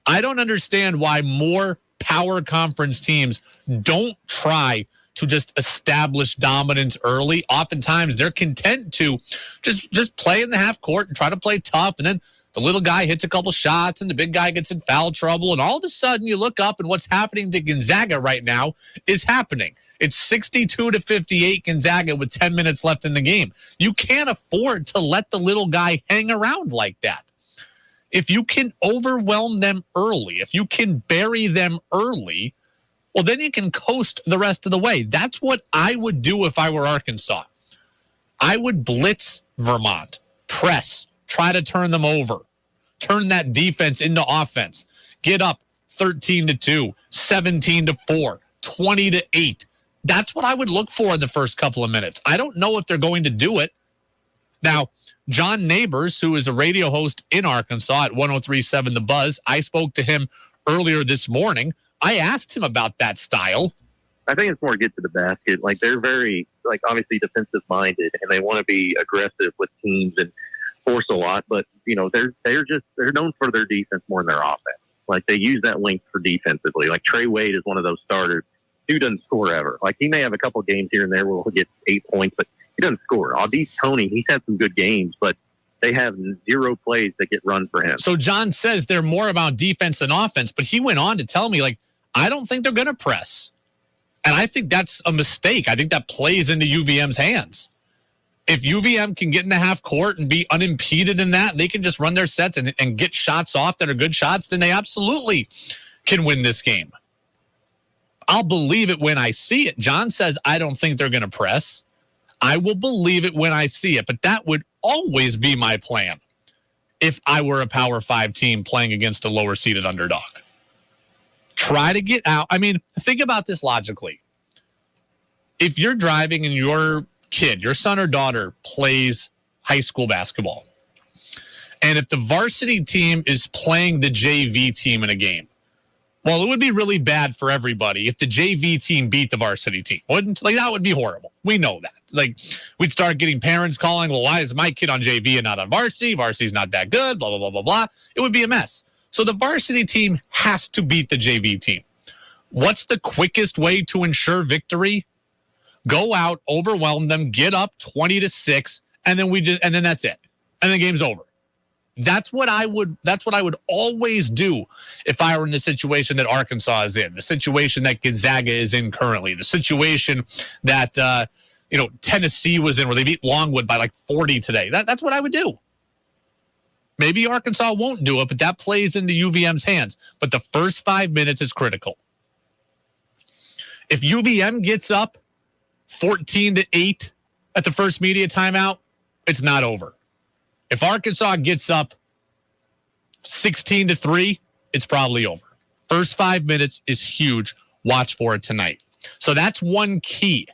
I don't understand why more power conference teams don't try to just establish dominance early. Oftentimes they're content to just play in the half court and try to play tough, and then the little guy hits a couple shots and the big guy gets in foul trouble, and all of a sudden you look up and what's happening to Gonzaga right now is happening. It's 62-58 Gonzaga with 10 minutes left in the game. You can't afford to let the little guy hang around like that. If you can overwhelm them early, if you can bury them early, well, then you can coast the rest of the way. That's what I would do if I were Arkansas. I would blitz Vermont, press, try to turn them over, turn that defense into offense, get up 13-2, 17-4, 20-8. That's what I would look for in the first couple of minutes. I don't know if they're going to do it. Now, John Neighbors, who is a radio host in Arkansas at 103.7 The Buzz, I spoke to him earlier this morning. I asked him about that style. I think it's more get to the basket. Like, they're very, like, obviously defensive minded, and they want to be aggressive with teams and force a lot. But, you know, they're known for their defense more than their offense. Like, they use that length for defensively. Like, Trey Wade is one of those starters. Dude doesn't score ever. Like, he may have a couple games here and there where he'll get 8 points, but he doesn't score. Audie Tony, he's had some good games, but they have 0 plays that get run for him. So John says they're more about defense than offense, but he went on to tell me, like, I don't think they're going to press. And I think that's a mistake. I think that plays into UVM's hands. If UVM can get in the half court and be unimpeded in that, they can just run their sets and get shots off that are good shots, then they absolutely can win this game. I'll believe it when I see it. John says, I don't think they're going to press. I will believe it when I see it, but that would always be my plan if I were a Power 5 team playing against a lower seeded underdog. Try to get out. I mean, think about this logically. If you're driving and your kid, your son or daughter, plays high school basketball, And if the varsity team is playing the JV team in a game, well, it would be really bad for everybody if the JV team beat the varsity team. Wouldn't? Like, that would be horrible. We know that. Like, we'd start getting parents calling, well, why is my kid on JV and not on varsity? Varsity's not that good, blah, blah, blah, blah, blah. It would be a mess. So the varsity team has to beat the JV team. What's the quickest way to ensure victory? Go out, overwhelm them, get up 20-6, and then that's it. And the game's over. That's what I would always do if I were in the situation that Arkansas is in, the situation that Gonzaga is in currently, the situation that Tennessee was in, where they beat Longwood by like 40 today. That's what I would do. Maybe Arkansas won't do it, but that plays into UVM's hands. But the first 5 minutes is critical. If UVM gets up 14-8 at the first media timeout, it's not over. If Arkansas gets up 16-3, it's probably over. First 5 minutes is huge. Watch for it tonight. So that's one key.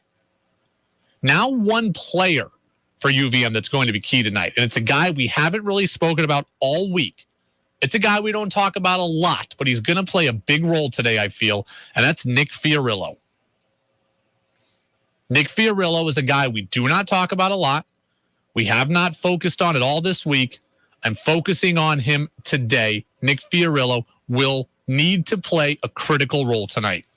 Now one player for UVM that's going to be key tonight, and it's a guy we haven't really spoken about all week. It's a guy we don't talk about a lot, but he's going to play a big role today, I feel, and that's Nick Fiorillo. Nick Fiorillo is a guy we do not talk about a lot. We have not focused on it all this week. I'm focusing on him today. Nick Fiorillo will need to play a critical role tonight.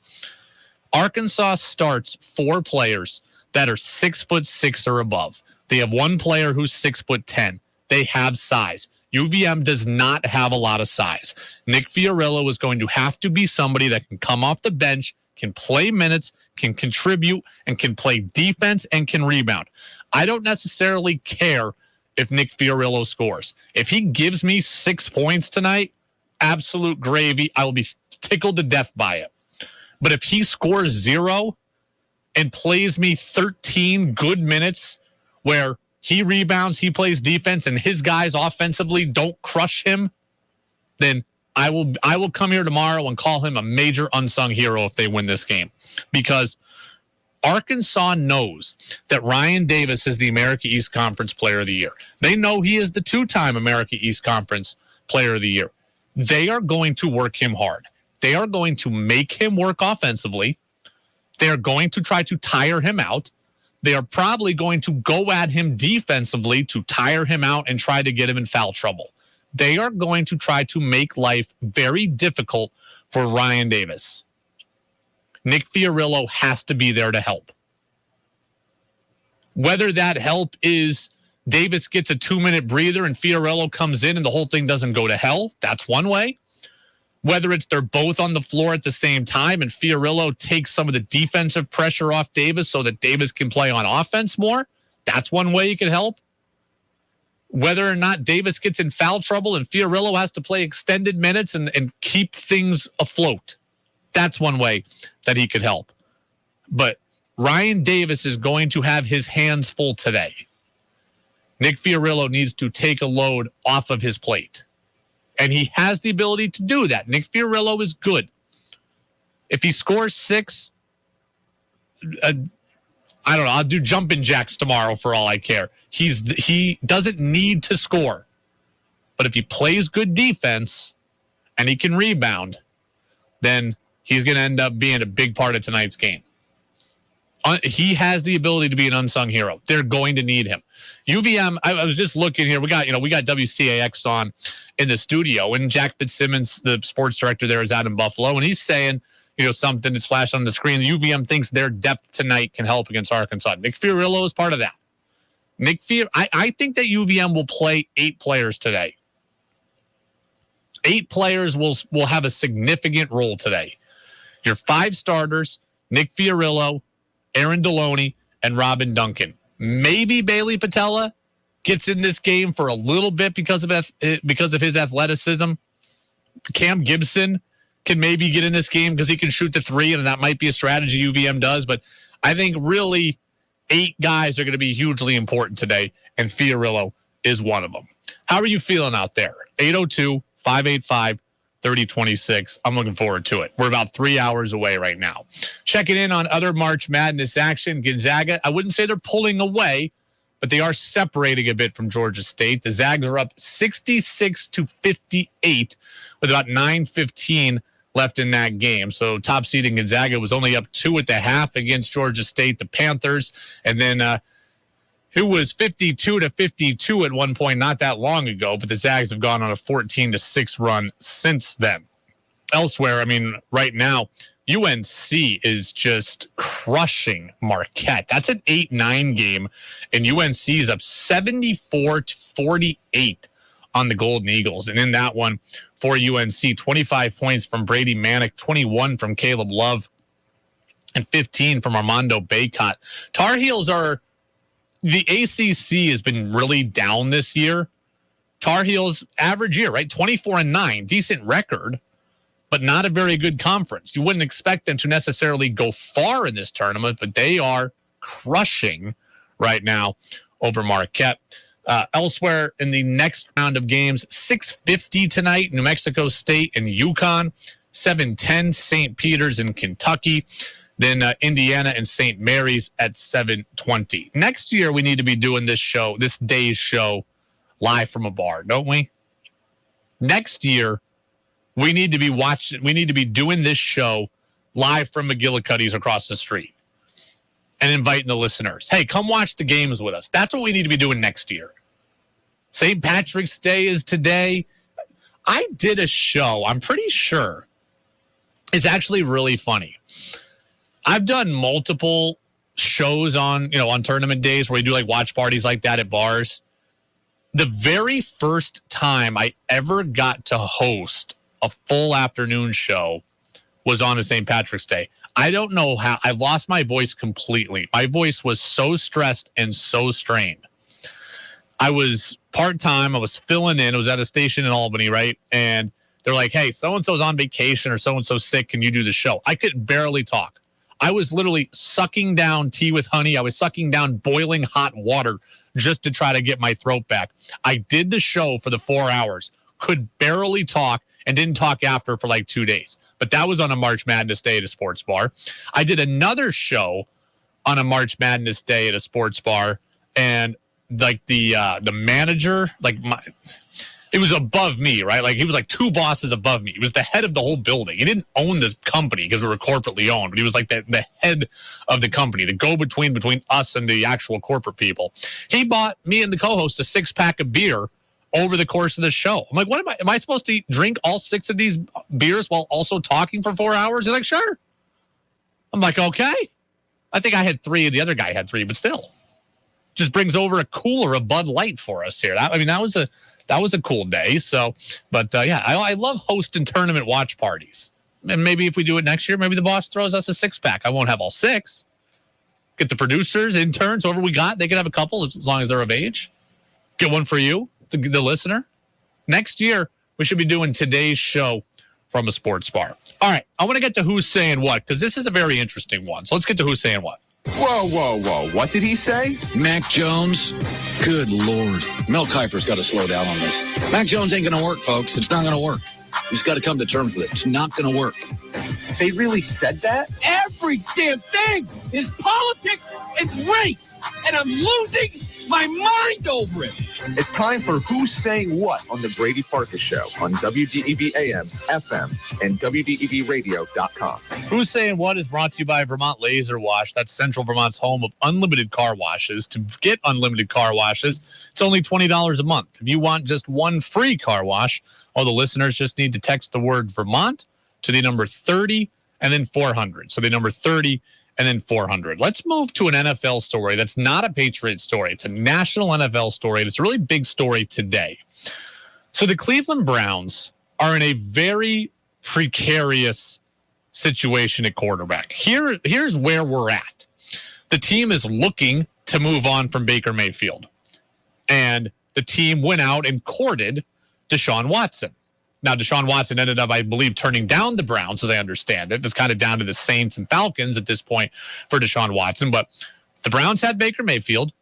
Arkansas starts 4 players that are 6'6" or above. They have one player who's 6'10". They have size. UVM does not have a lot of size. Nick Fiorillo is going to have to be somebody that can come off the bench, can play minutes, can contribute, and can play defense and can rebound. I don't necessarily care if Nick Fiorillo scores. If he gives me 6 points tonight, absolute gravy. I will be tickled to death by it. But if he scores 0 and plays me 13 good minutes where he rebounds, he plays defense, and his guys offensively don't crush him, then I will come here tomorrow and call him a major unsung hero if they win this game. Because Arkansas knows that Ryan Davis is the America East Conference Player of the Year. They know he is the 2-time America East Conference Player of the Year. They are going to work him hard. They are going to make him work offensively. They are going to try to tire him out. They are probably going to go at him defensively to tire him out and try to get him in foul trouble. They are going to try to make life very difficult for Ryan Davis. Nick Fiorillo has to be there to help. Whether that help is Davis gets a 2-minute breather and Fiorillo comes in and the whole thing doesn't go to hell, that's one way. Whether it's they're both on the floor at the same time and Fiorillo takes some of the defensive pressure off Davis so that Davis can play on offense more, that's one way you can help. Whether or not Davis gets in foul trouble and Fiorillo has to play extended minutes and keep things afloat, that's one way that he could help. But Ryan Davis is going to have his hands full today. Nick Fiorillo needs to take a load off of his plate. And he has the ability to do that. Nick Fiorillo is good. If he scores 6, I don't know, I'll do jumping jacks tomorrow for all I care. He doesn't need to score. But if he plays good defense and he can rebound, then he's going to end up being a big part of tonight's game. He has the ability to be an unsung hero. They're going to need him. UVM, I was just looking here. We got WCAX on in the studio, and Jack Fitzsimmons, the sports director there, is out in Buffalo, and he's saying, something that's flashed on the screen. The UVM thinks their depth tonight can help against Arkansas. Nick Fiorillo is part of that. I think that UVM will play 8 players today. 8 players will have a significant role today. Your 5 starters, Nick Fiorillo, Aaron Deloney, and Robin Duncan. Maybe Bailey Patella gets in this game for a little bit because of his athleticism. Cam Gibson can maybe get in this game because he can shoot the 3, and that might be a strategy UVM does. But I think really 8 guys are going to be hugely important today, and Fiorillo is one of them. How are you feeling out there? 802-585-3026. I'm looking forward to it. We're about 3 hours away right now. Checking in on other March Madness action. Gonzaga, I wouldn't say they're pulling away, but they are separating a bit from Georgia State. The Zags are up 66-58 with about 9:15 left in that game. So top seeding Gonzaga was only up 2 at the half against Georgia State, the Panthers, and then who was 52-52 at one point not that long ago, but the Zags have gone on a 14-6 run since then. Elsewhere, I mean, right now, UNC is just crushing Marquette. That's an 8-9 game, and UNC is up 74-48 on the Golden Eagles. And in that one for UNC, 25 points from Brady Manick, 21 from Caleb Love, and 15 from Armando Bacot. Tar Heels are – the ACC has been really down this year. Tar Heels average year, right? 24-9, decent record, but not a very good conference. You wouldn't expect them to necessarily go far in this tournament, but they are crushing right now over Marquette. Elsewhere in the next round of games, 6:50 tonight, New Mexico State and UConn, 7:10, St. Peter's and Kentucky, then Indiana and St. Mary's at 7:20. Next year, we need to be doing this day's show, live from a bar, don't we? Next year, we need to be doing this show live from McGillicuddy's across the street and inviting the listeners. Hey, come watch the games with us. That's what we need to be doing next year. St. Patrick's Day is today. I did a show, I'm pretty sure. It's actually really funny. I've done multiple shows on tournament days where we do like watch parties like that at bars. The very first time I ever got to host a full afternoon show was on a St. Patrick's Day. I don't know how. I lost my voice completely. My voice was so stressed and so strained. I was part-time. I was filling in. I was at a station in Albany, right? And they're like, hey, so-and-so's on vacation or so-and-so's sick. Can you do the show? I could barely talk. I was literally sucking down tea with honey. I was sucking down boiling hot water just to try to get my throat back. I did the show for the 4 hours, could barely talk, and didn't talk after for like 2 days. But that was on a March Madness Day at a sports bar. I did another show on a March Madness Day at a sports bar, and like the manager, it was above me, right? Like he was like 2 bosses above me. He was the head of the whole building. He didn't own this company because we were corporately owned, but he was like the head of the company, the go-between between us and the actual corporate people. He bought me and the co-host a 6-pack of beer over the course of the show. I'm like, am I supposed to drink all 6 of these beers while also talking for 4 hours? He's like, sure. I'm like, okay. I think I had 3 and the other guy had 3, but still. Just brings over a cooler of Bud Light for us here. That was a cool day. So, but yeah, I love hosting tournament watch parties. And maybe if we do it next year, maybe the boss throws us a 6-pack. I won't have all 6. Get the producers, interns, whoever we got, they can have a couple as long as they're of age. Get one for you, the listener. Next year, we should be doing today's show from a sports bar. All right, I want to get to who's saying what, because this is a very interesting one. So let's get to who's saying what. Whoa. What did he say? Mac Jones? Good Lord. Mel Kiper's got to slow down on this. Mac Jones ain't going to work, folks. It's not going to work. He's got to come to terms with it. It's not going to work. They really said that? Every damn thing is politics and race, and I'm losing my mind over it. It's time for Who's Saying What on the Brady Farkas Show on WDEV AM, FM, and WDEVradio.com. Who's Saying What is brought to you by Vermont Laser Wash. That's Central Vermont's home of unlimited car washes. To get unlimited car washes, it's only $20 a month. If you want just one free car wash, all the listeners just need to text the word Vermont to the number 30 and then 400. So the number 30 and then 400. Let's move to an NFL story that's not a Patriot story. It's a national NFL story. And it's a really big story today. So the Cleveland Browns are in a very precarious situation at quarterback. Here's where we're at. The team is looking to move on from Baker Mayfield. And the team went out and courted Deshaun Watson. Now, Deshaun Watson ended up, I believe, turning down the Browns, as I understand it. It's kind of down to the Saints and Falcons at this point for Deshaun Watson. But the Browns had Baker Mayfield.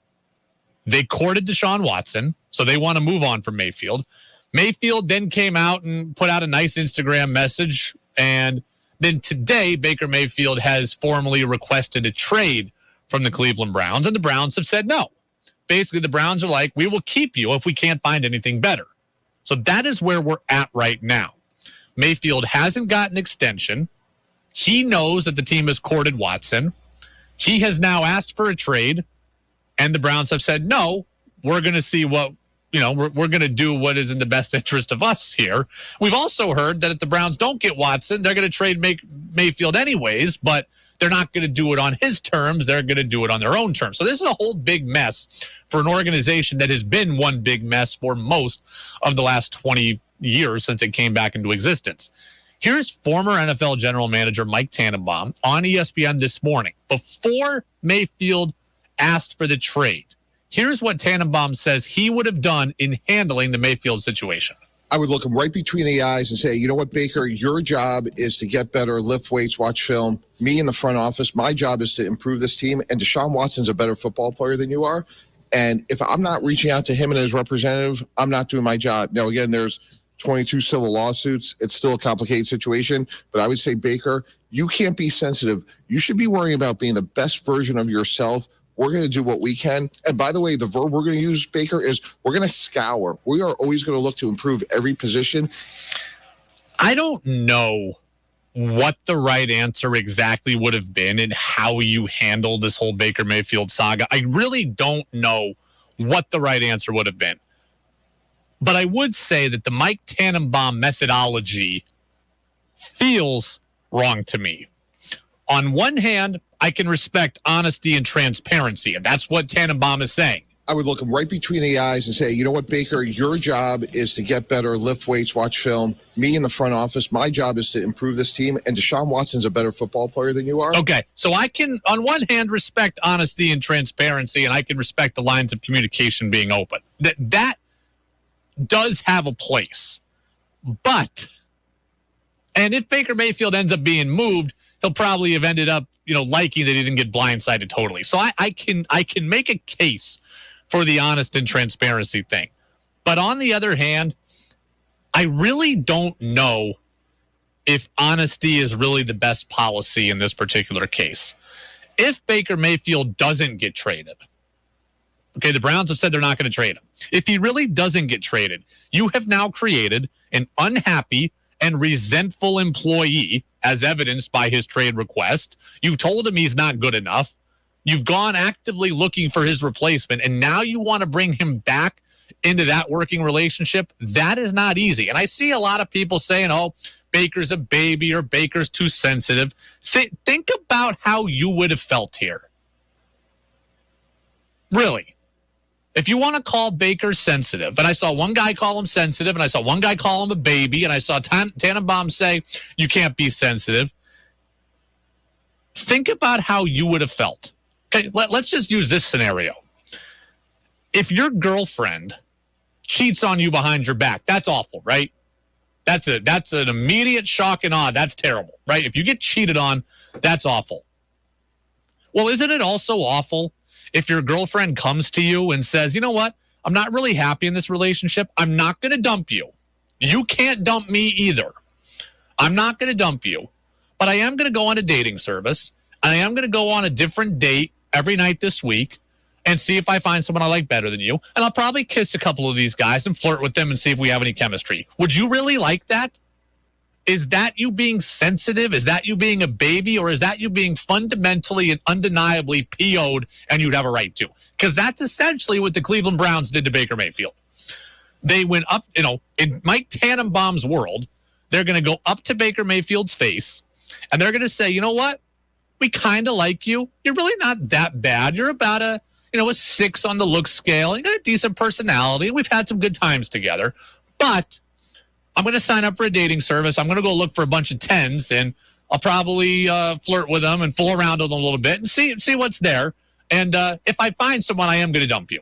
They courted Deshaun Watson, so they want to move on from Mayfield. Mayfield then came out and put out a nice Instagram message. And then today, Baker Mayfield has formally requested a trade from the Cleveland Browns. And the Browns have said no. basically the Browns are like, we will keep you if we can't find anything better. So that is where we're at right now. Mayfield hasn't got an extension. He knows that the team has courted Watson. He has now asked for a trade, and the Browns have said, no, we're going to see what, we're going to do what is in the best interest of us here. We've also heard that if the Browns don't get Watson, they're going to trade Mayfield anyways, but they're not going to do it on his terms. They're going to do it on their own terms. So this is a whole big mess for an organization that has been one big mess for most of the last 20 years since it came back into existence. Here's former NFL general manager Mike Tannenbaum on ESPN this morning before Mayfield asked for the trade. Here's what Tannenbaum says he would have done in handling the Mayfield situation. I would look him right between the eyes and say, you know what, Baker, your job is to get better, lift weights, watch film. Me in the front office, my job is to improve this team. And Deshaun Watson's a better football player than you are. And if I'm not reaching out to him and his representative, I'm not doing my job. Now, again, there's 22 civil lawsuits. It's still a complicated situation. But I would say, Baker, you can't be sensitive. You should be worrying about being the best version of yourself. We're going to do what we can. And by the way, the verb we're going to use, Baker, is we're going to scour. We are always going to look to improve every position. I don't know what the right answer exactly would have been and how you handle this whole Baker Mayfield saga. I really don't know what the right answer would have been. But I would say that the Mike Tannenbaum methodology feels wrong to me. On one hand, I can respect honesty and transparency, and that's what Tannenbaum is saying. I would look him right between the eyes and say, you know what, Baker, your job is to get better, lift weights, watch film. Me in the front office, my job is to improve this team. And Deshaun Watson's a better football player than you are. Okay, so I can, on one hand, respect honesty and transparency, and I can respect the lines of communication being open. That does have a place. But, and if Baker Mayfield ends up being moved, he'll probably have ended up, liking that he didn't get blindsided totally. So I can make a case for the honest and transparency thing. But on the other hand, I really don't know if honesty is really the best policy in this particular case. If Baker Mayfield doesn't get traded, okay, the Browns have said they're not going to trade him. If he really doesn't get traded, you have now created an unhappy and resentful employee, as evidenced by his trade request. You've told him he's not good enough. You've gone actively looking for his replacement, and now you want to bring him back into that working relationship. That is not easy. And I see a lot of people saying, oh, Baker's a baby or Baker's too sensitive. Think about how you would have felt here. Really. If you want to call Baker sensitive, and I saw one guy call him sensitive, and I saw one guy call him a baby, and I saw Tannenbaum say you can't be sensitive. Think about how you would have felt. Okay, let's just use this scenario. If your girlfriend cheats on you behind your back, that's awful, right? That's an immediate shock and awe. That's terrible, right? If you get cheated on, that's awful. Well, isn't it also awful if your girlfriend comes to you and says, you know what, I'm not really happy in this relationship. I'm not going to dump you. You can't dump me either. I'm not going to dump you, but I am going to go on a dating service. And I am going to go on a different date every night this week and see if I find someone I like better than you. And I'll probably kiss a couple of these guys and flirt with them and see if we have any chemistry. Would you really like that? Is that you being sensitive? Is that you being a baby? Or is that you being fundamentally and undeniably PO'd and you'd have a right to? Because that's essentially what the Cleveland Browns did to Baker Mayfield. They went up, in Mike Tannenbaum's world, they're going to go up to Baker Mayfield's face and they're going to say, you know what? We kind of like you. You're really not that bad. You're about a 6 on the look scale. You got a decent personality. We've had some good times together. But I'm going to sign up for a dating service. I'm going to go look for a bunch of 10s, and I'll probably flirt with them and fool around with them a little bit and see what's there. And if I find someone, I am going to dump you.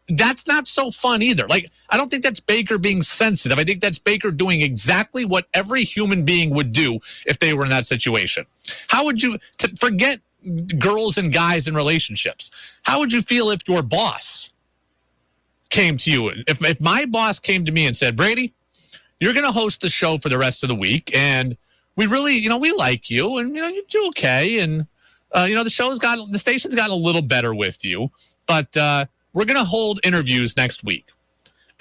That's not so fun either. Like, I don't think that's Baker being sensitive. I think that's Baker doing exactly what every human being would do if they were in that situation. How would you, forget girls and guys in relationships, how would you feel if your boss came to you? If my boss came to me and said, Brady, you're going to host the show for the rest of the week, and we really, we like you, and, you do okay, and, the station's gotten a little better with you, but we're going to hold interviews next week.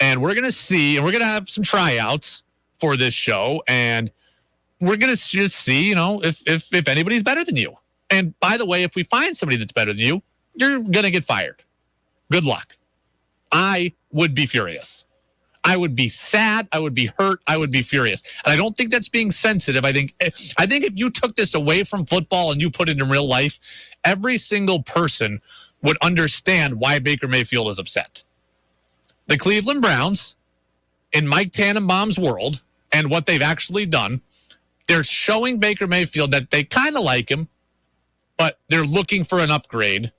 And we're going to see, and we're going to have some tryouts for this show. And we're going to just see, if anybody's better than you. And by the way, if we find somebody that's better than you, you're going to get fired. Good luck. I would be furious. I would be sad. I would be hurt. I would be furious. And I don't think that's being sensitive. I think if you took this away from football and you put it in real life, every single person would understand why Baker Mayfield is upset. The Cleveland Browns, in Mike Tannenbaum's world, and what they've actually done, they're showing Baker Mayfield that they kind of like him, but they're looking for an upgrade.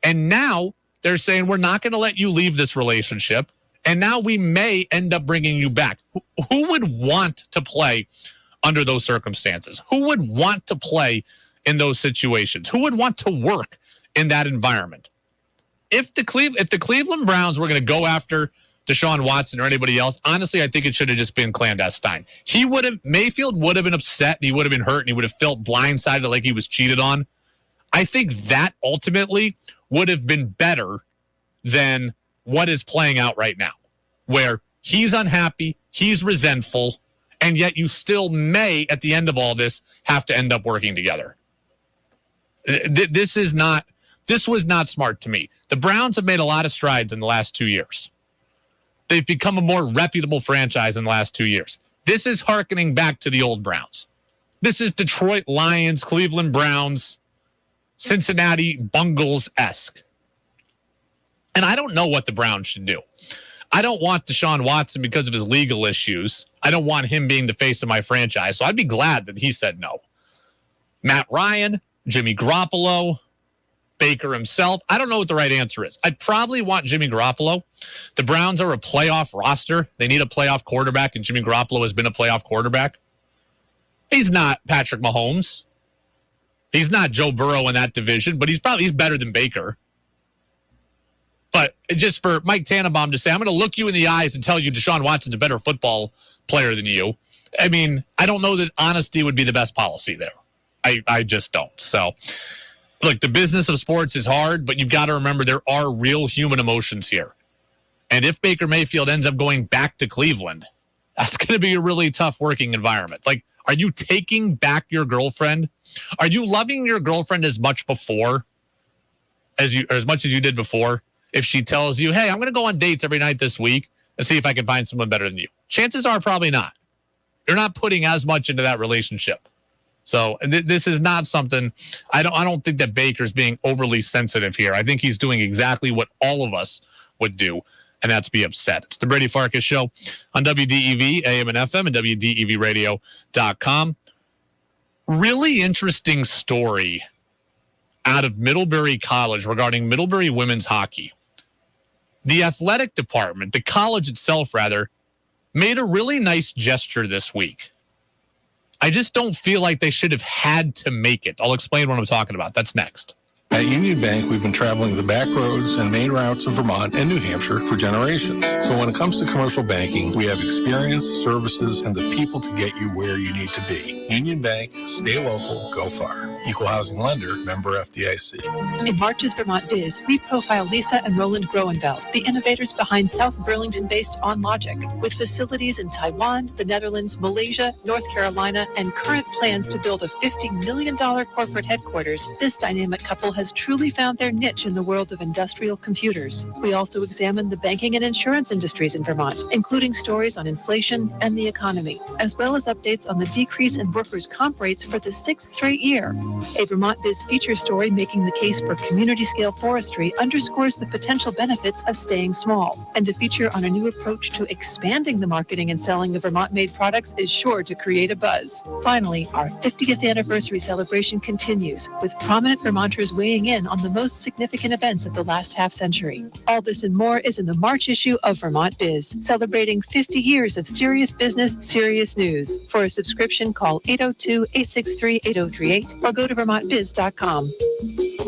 And now they're saying, we're not going to let you leave this relationship. And now we may end up bringing you back. Who would want to play under those circumstances? Who would want to play in those situations? Who would want to work in that environment? If the Cleveland Browns were going to go after Deshaun Watson or anybody else, honestly, I think it should have just been clandestine. Mayfield would have been upset, and he would have been hurt, and he would have felt blindsided like he was cheated on. I think that ultimately would have been better than what is playing out right now, where he's unhappy, he's resentful, and yet you still may, at the end of all this, have to end up working together. This was not smart to me. The Browns have made a lot of strides in the last 2 years. They've become a more reputable franchise in the last 2 years. This is hearkening back to the old Browns. This is Detroit Lions, Cleveland Browns, Cincinnati Bungles-esque. And I don't know what the Browns should do. I don't want Deshaun Watson because of his legal issues. I don't want him being the face of my franchise. So I'd be glad that he said no. Matt Ryan, Jimmy Garoppolo, Baker himself. I don't know what the right answer is. I'd probably want Jimmy Garoppolo. The Browns are a playoff roster. They need a playoff quarterback, and Jimmy Garoppolo has been a playoff quarterback. He's not Patrick Mahomes. He's not Joe Burrow in that division, but he's better than Baker. But just for Mike Tannenbaum to say, I'm going to look you in the eyes and tell you Deshaun Watson's a better football player than you. I mean, I don't know that honesty would be the best policy there. I just don't. So, look, the business of sports is hard, but you've got to remember there are real human emotions here. And if Baker Mayfield ends up going back to Cleveland, that's going to be a really tough working environment. Like, are you taking back your girlfriend? Are you loving your girlfriend as much before as much as you did before? If she tells you, hey, I'm going to go on dates every night this week and see if I can find someone better than you. Chances are probably not. You're not putting as much into that relationship. So this is not something, I don't think that Baker's being overly sensitive here. I think he's doing exactly what all of us would do, and that's be upset. It's the Brady Farkas Show on WDEV, AM and FM, and WDEVradio.com. Really interesting story out of Middlebury College regarding Middlebury women's hockey. The athletic department, the college itself rather, made a really nice gesture this week. I just don't feel like they should have had to make it. I'll explain what I'm talking about. That's next. At Union Bank, we've been traveling the back roads and main routes of Vermont and New Hampshire for generations. So when it comes to commercial banking, we have experience, services, and the people to get you where you need to be. Union Bank, stay local, go far. Equal housing lender, member FDIC. In March's Vermont Biz, we profile Lisa and Roland Groenveld, the innovators behind South Burlington-based OnLogic, with facilities in Taiwan, the Netherlands, Malaysia, North Carolina, and current plans to build a $50 million corporate headquarters. This dynamic couple has truly found their niche in the world of industrial computers. We also examine the banking and insurance industries in Vermont, including stories on inflation and the economy, as well as updates on the decrease in workers' comp rates for the 6th straight year. A Vermont Biz feature story making the case for community-scale forestry underscores the potential benefits of staying small, and a feature on a new approach to expanding the marketing and selling of Vermont-made products is sure to create a buzz. Finally, our 50th anniversary celebration continues, with prominent Vermonters weighing in on the most significant events of the last half-century. All this and more is in the March issue of Vermont Biz, celebrating 50 years of serious business, serious news. For a subscription, call 802-863-8038 or go to vermontbiz.com.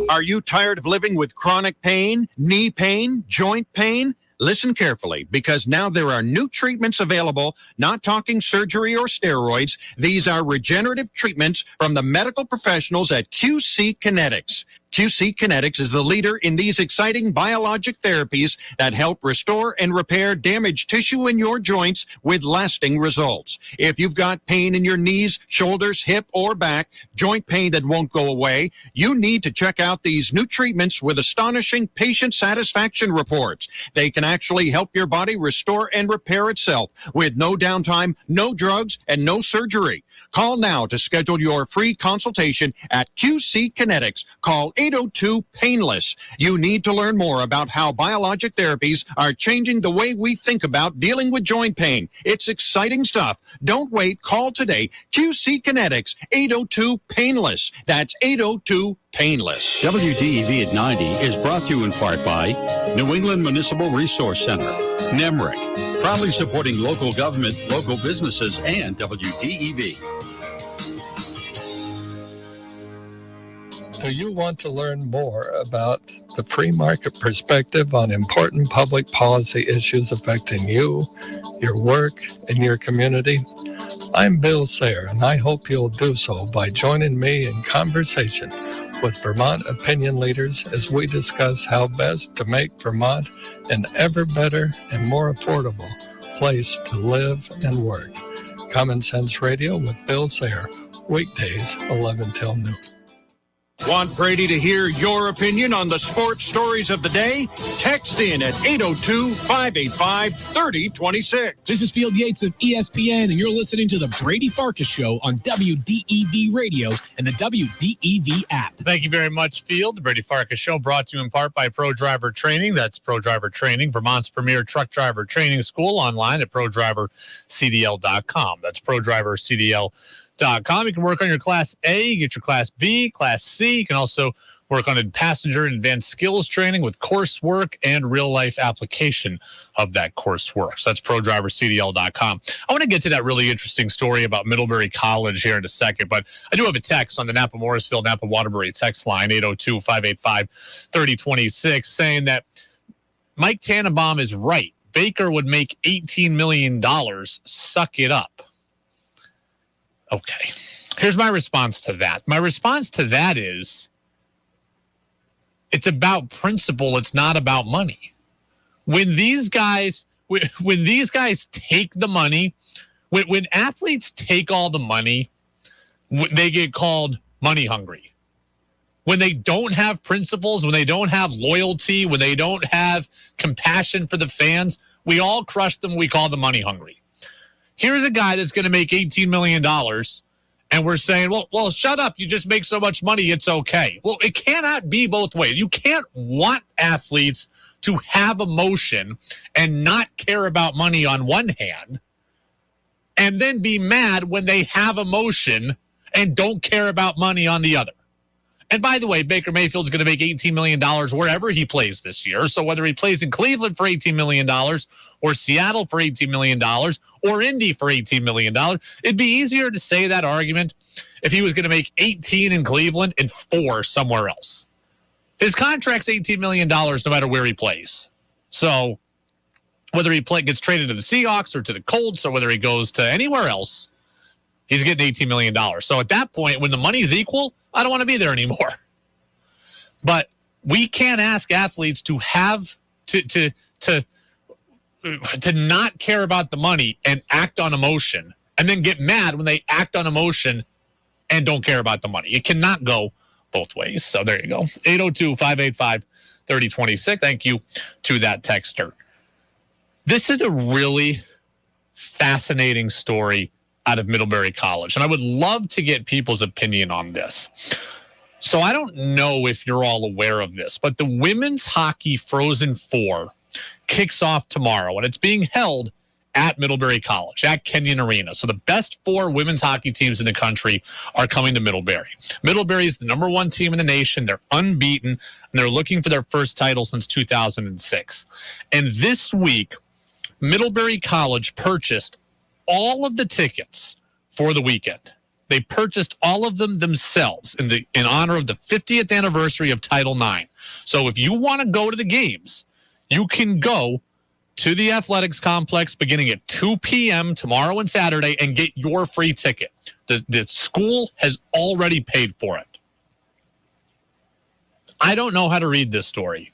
Are you tired of living with chronic pain, knee pain, joint pain? Listen carefully, because now there are new treatments available, not talking surgery or steroids. These are regenerative treatments from the medical professionals at QC Kinetics. QC Kinetics is the leader in these exciting biologic therapies that help restore and repair damaged tissue in your joints with lasting results. If you've got pain in your knees, shoulders, hip, or back, joint pain that won't go away, you need to check out these new treatments with astonishing patient satisfaction reports. They can actually help your body restore and repair itself with no downtime, no drugs, and no surgery. Call now to schedule your free consultation at QC Kinetics. Call 802-PAINLESS. You need to learn more about how biologic therapies are changing the way we think about dealing with joint pain. It's exciting stuff. Don't wait. Call today. QC Kinetics, 802-PAINLESS. That's 802-PAINLESS. WDEV at 90 is brought to you in part by New England Municipal Resource Center, NEMRIC, proudly supporting local government, local businesses, and WDEV. Do you want to learn more about the free market perspective on important public policy issues affecting you, your work, and your community? I'm Bill Sayre, and I hope you'll do so by joining me in conversation with Vermont opinion leaders as we discuss how best to make Vermont an ever better and more affordable place to live and work. Common Sense Radio with Bill Sayre, weekdays 11 till noon. Want Brady to hear your opinion on the sports stories of the day? Text in at 802-585-3026. This is Field Yates of ESPN, and you're listening to the Brady Farkas Show on WDEV Radio and the WDEV app. Thank you very much, Field. The Brady Farkas Show brought to you in part by Pro Driver Training. That's Pro Driver Training, Vermont's premier truck driver training school, online at ProDriverCDL.com. That's ProDriverCDL.com. You can work on your Class A, get your Class B, Class C. You can also work on passenger and advanced skills training with coursework and real-life application of that coursework. So that's ProDriverCDL.com. I want to get to that really interesting story about Middlebury College here in a second, but I do have a text on the Napa-Morrisville, Napa-Waterbury text line, 802-585-3026, saying that Mike Tannenbaum is right. Baker would make $18 million. Suck it up. Okay, here's my response to that. My response to that is it's about principle. It's not about money. When these guys take the money, when athletes take all the money, they get called money hungry. When they don't have principles, when they don't have loyalty, when they don't have compassion for the fans, we all crush them. We call them money hungry. Here's a guy that's going to make $18 million, and we're saying, well, shut up. You just make so much money. It's okay. Well, it cannot be both ways. You can't want athletes to have emotion and not care about money on one hand, and then be mad when they have emotion and don't care about money on the other. And by the way, Baker Mayfield's going to make $18 million wherever he plays this year. So whether he plays in Cleveland for $18 million or Seattle for $18 million or Indy for $18 million, it'd be easier to say that argument if he was going to make 18 in Cleveland and 4 somewhere else. His contract's $18 million no matter where he plays. So whether he gets traded to the Seahawks or to the Colts or whether he goes to anywhere else, he's getting $18 million. So at that point, when the money's equal, I don't want to be there anymore. But we can't ask athletes to have to not care about the money and act on emotion and then get mad when they act on emotion and don't care about the money. It cannot go both ways. So there you go. 802-585-3026. Thank you to that texter. This is a really fascinating story out of Middlebury College, and I would love to get people's opinion on this. So I don't know if you're all aware of this, but the Women's Hockey Frozen Four kicks off tomorrow, and it's being held at Middlebury College, at Kenyon Arena. So the best 4 women's hockey teams in the country are coming to Middlebury. Middlebury is the number 1 team in the nation. They're unbeaten, and they're looking for their first title since 2006. And this week, Middlebury College purchased all of the tickets for the weekend. They purchased all of them themselves in honor of the 50th anniversary of Title IX. So if you want to go to the games, you can go to the athletics complex beginning at 2 p.m. tomorrow and Saturday and get your free ticket. The school has already paid for it. I don't know how to read this story.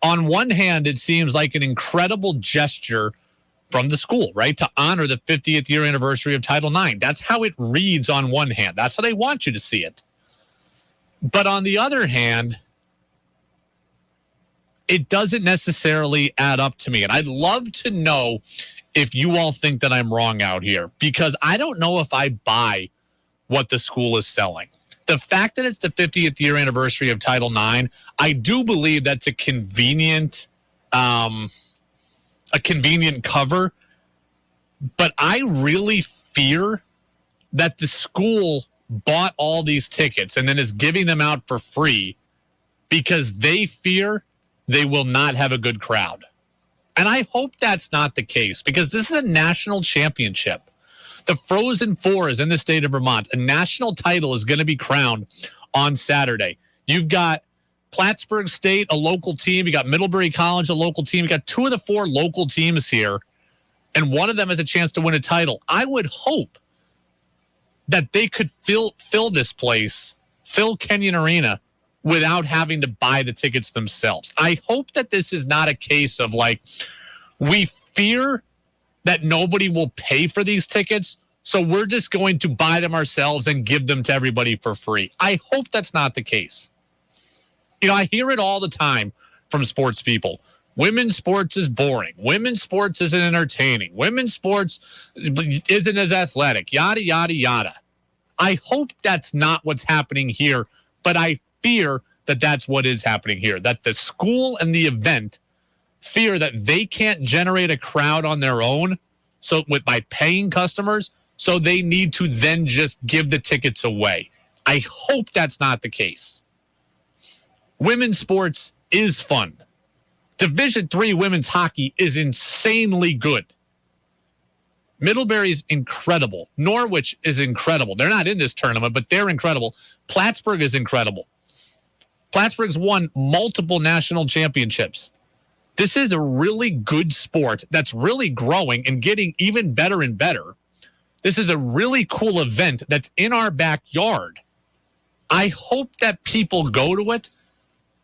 On one hand, it seems like an incredible gesture from the school, right, to honor the 50th year anniversary of Title IX. That's how it reads on one hand. That's how they want you to see it. But on the other hand, it doesn't necessarily add up to me. And I'd love to know if you all think that I'm wrong out here, because I don't know if I buy what the school is selling. The fact that it's the 50th year anniversary of Title IX, I do believe that's a convenient cover, but I really fear that the school bought all these tickets and then is giving them out for free because they fear they will not have a good crowd. And I hope that's not the case, because this is a national championship. The Frozen Four is in the state of Vermont. A national title is going to be crowned on Saturday. You've got Plattsburgh State, a local team. You got Middlebury College, a local team. You got 2 of the 4 local teams here, and one of them has a chance to win a title. I would hope that they could fill this place, fill Kenyon Arena, without having to buy the tickets themselves. I hope that this is not a case of like, we fear that nobody will pay for these tickets, so we're just going to buy them ourselves and give them to everybody for free. I hope that's not the case. You know, I hear it all the time from sports people. Women's sports is boring. Women's sports isn't entertaining. Women's sports isn't as athletic, yada, yada, yada. I hope that's not what's happening here, but I fear that that's what is happening here, that the school and the event fear that they can't generate a crowd on their own, so by paying customers, so they need to then just give the tickets away. I hope that's not the case. Women's sports is fun. Division III women's hockey is insanely good. Middlebury's incredible. Norwich is incredible. They're not in this tournament, but they're incredible. Plattsburgh is incredible. Plattsburgh's won multiple national championships. This is a really good sport that's really growing and getting even better and better. This is a really cool event that's in our backyard. I hope that people go to it,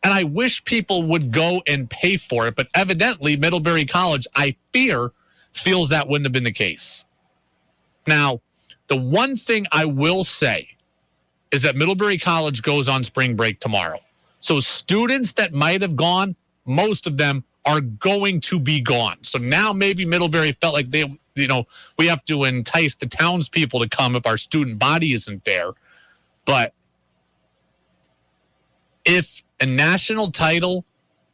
and I wish people would go and pay for it, but evidently Middlebury College, I fear, feels that wouldn't have been the case. Now, the one thing I will say is that Middlebury College goes on spring break tomorrow. So students that might have gone, most of them are going to be gone. So now maybe Middlebury felt like we have to entice the townspeople to come if our student body isn't there. But if a national title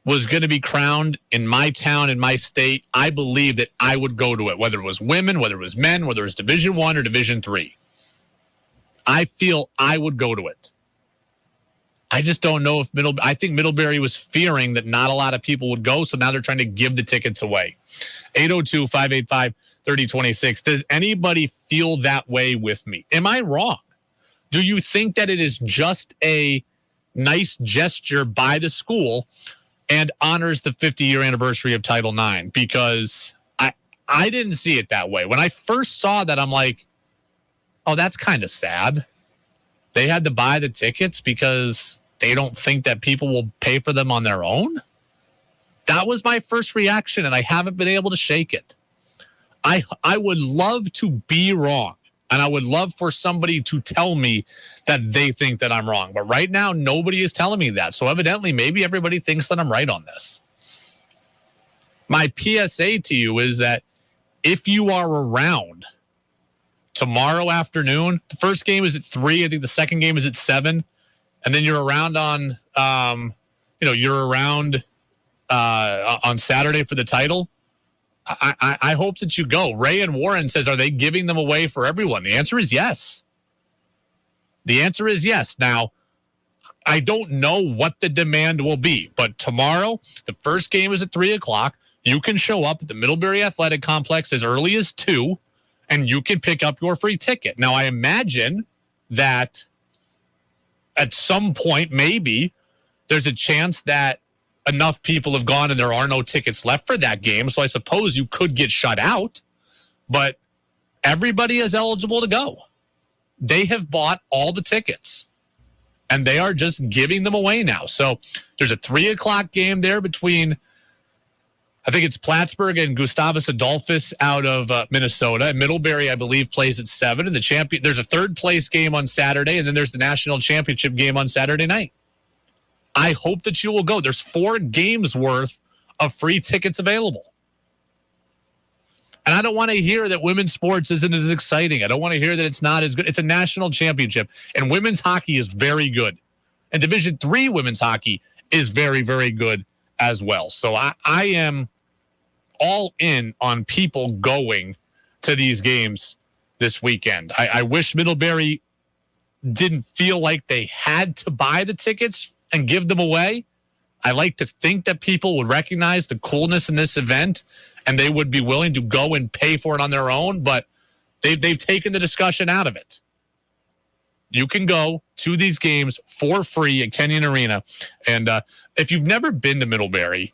was going to be crowned in my town, in my state, I believe that I would go to it, whether it was women, whether it was men, whether it was Division I or Division III. I feel I would go to it. I just don't know if I think Middlebury was fearing that not a lot of people would go, so now they're trying to give the tickets away. 802-585-3026. Does anybody feel that way with me? Am I wrong? Do you think that it is just a nice gesture by the school and honors the 50-year anniversary of Title IX? Because I didn't see it that way. When I first saw that, I'm like, oh, that's kind of sad. They had to buy the tickets because they don't think that people will pay for them on their own. That was my first reaction, and I haven't been able to shake it. I would love to be wrong, and I would love for somebody to tell me that they think that I'm wrong. But right now, nobody is telling me that. So evidently, maybe everybody thinks that I'm right on this. My PSA to you is that if you are around tomorrow afternoon, the first game is at 3. I think the second game is at 7. And then you're around on Saturday for the title. I hope that you go. Ray and Warren says, are they giving them away for everyone? The answer is yes. The answer is yes. Now, I don't know what the demand will be, but tomorrow, the first game is at 3 o'clock. You can show up at the Middlebury Athletic Complex as early as 2, and you can pick up your free ticket. Now, I imagine that at some point, maybe there's a chance that enough people have gone and there are no tickets left for that game. So I suppose you could get shut out, but everybody is eligible to go. They have bought all the tickets. and they are just giving them away now. So there's a 3:00 game there between, I think it's Plattsburgh and Gustavus Adolphus out of Minnesota. And Middlebury, I believe, plays at 7. And there's a third-place game on Saturday, and then there's the national championship game on Saturday night. I hope that you will go. There's 4 games worth of free tickets available. And I don't want to hear that women's sports isn't as exciting. I don't want to hear that it's not as good. It's a national championship, and women's hockey is very good. And Division III women's hockey is very, very good as well. So I am all in on people going to these games this weekend. I wish Middlebury didn't feel like they had to buy the tickets and give them away. I like to think that people would recognize the coolness in this event and they would be willing to go and pay for it on their own, but they've taken the discussion out of it. You can go to these games for free at Kenyon Arena. And if you've never been to Middlebury,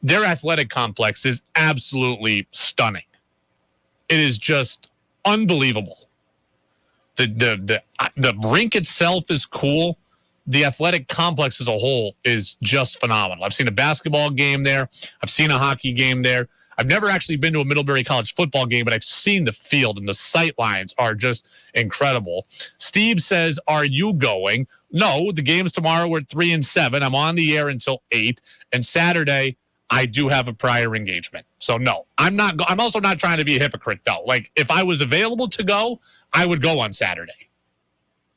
their athletic complex is absolutely stunning. It is just unbelievable. The rink itself is cool. The athletic complex as a whole is just phenomenal. I've seen a basketball game there. I've seen a hockey game there. I've never actually been to a Middlebury College football game, but I've seen the field, and the sight lines are just incredible. Steve says, are you going? No, the games tomorrow were at 3 and 7. I'm on the air until 8. And Saturday, I do have a prior engagement. So, no, I'm not. I'm also not trying to be a hypocrite, though. Like, if I was available to go, I would go on Saturday.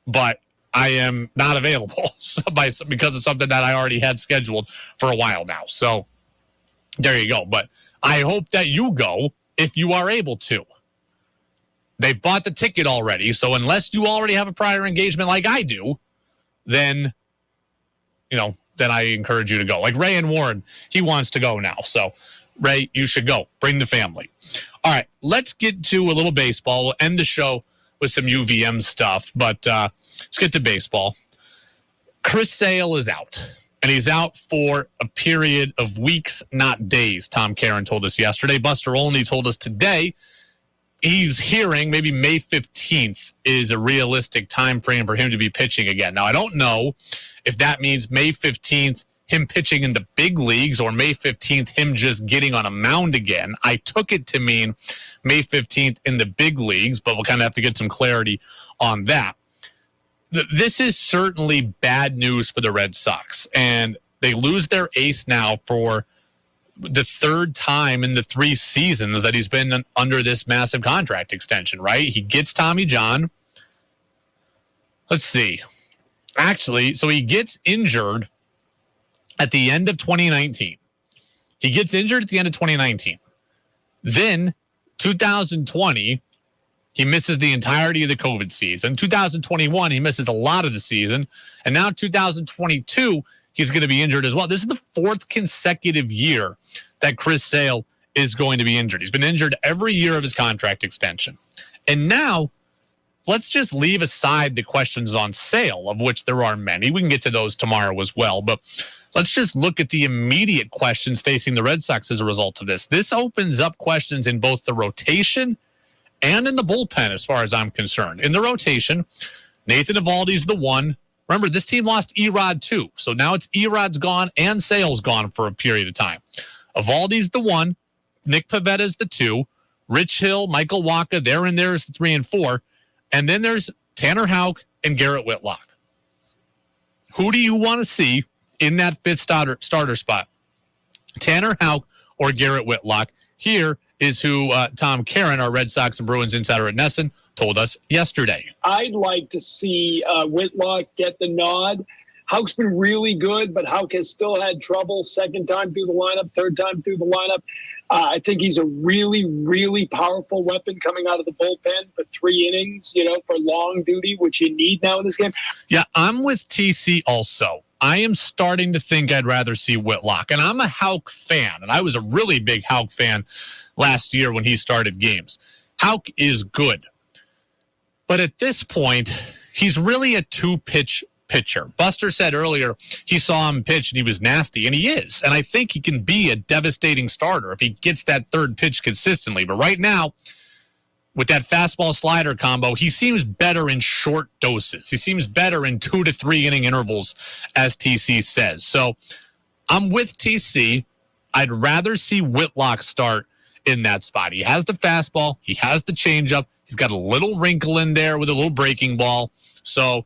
But I am not available because of something that I already had scheduled for a while now. So, there you go. But I hope that you go if you are able to. They've bought the ticket already, so unless you already have a prior engagement like I do, then I encourage you to go. Like Ray and Warren, he wants to go now. So, Ray, you should go. Bring the family. All right, let's get to a little baseball. We'll end the show with some UVM stuff, but let's get to baseball. Chris Sale is out. And he's out for a period of weeks, not days, Tom Caron told us yesterday. Buster Olney told us today he's hearing maybe May 15th is a realistic time frame for him to be pitching again. Now, I don't know if that means May 15th, him pitching in the big leagues, or May 15th, him just getting on a mound again. I took it to mean May 15th in the big leagues, but we'll kind of have to get some clarity on that. This is certainly bad news for the Red Sox, and they lose their ace now for the 3rd time in the 3 seasons that he's been under this massive contract extension, right? He gets Tommy John. Let's see. Actually, so he gets injured at the end of 2019. He gets injured at the end of 2019. Then 2020, he misses the entirety of the COVID season. 2021, he misses a lot of the season. And now 2022, he's going to be injured as well. This is the 4th consecutive year that Chris Sale is going to be injured. He's been injured every year of his contract extension. And now, let's just leave aside the questions on Sale, of which there are many. We can get to those tomorrow as well. But let's just look at the immediate questions facing the Red Sox as a result of this. This opens up questions in both the rotation and in the bullpen, as far as I'm concerned. In the rotation, Nathan Eovaldi's the one. Remember, this team lost Erod too. So now it's Erod's gone and Sale's gone for a period of time. Eovaldi's the one. Nick Pavetta's the 2. Rich Hill, Michael Wacha, they're in there as the 3 and 4. And then there's Tanner Houck and Garrett Whitlock. Who do you want to see in that 5th starter spot? Tanner Houck or Garrett Whitlock? Here is who Tom Caron, our Red Sox and Bruins insider at Nesson, told us yesterday. I'd like to see Whitlock get the nod. Houck's been really good, but Houck has still had trouble 2nd time through the lineup, 3rd time through the lineup. I think he's a really, really powerful weapon coming out of the bullpen for 3 innings, for long duty, which you need now in this game. Yeah, I'm with TC also. I am starting to think I'd rather see Whitlock. And I'm a Houck fan, and I was a really big Houck fan last year when he started games. Houck is good. But at this point, he's really a 2-pitch pitcher. Buster said earlier he saw him pitch and he was nasty, and he is. And I think he can be a devastating starter if he gets that 3rd pitch consistently. But right now, with that fastball slider combo, he seems better in short doses. He seems better in 2 to 3 inning intervals, as TC says. So I'm with TC. I'd rather see Whitlock start in that spot. He has the fastball. He has the changeup. He's got a little wrinkle in there with a little breaking ball. So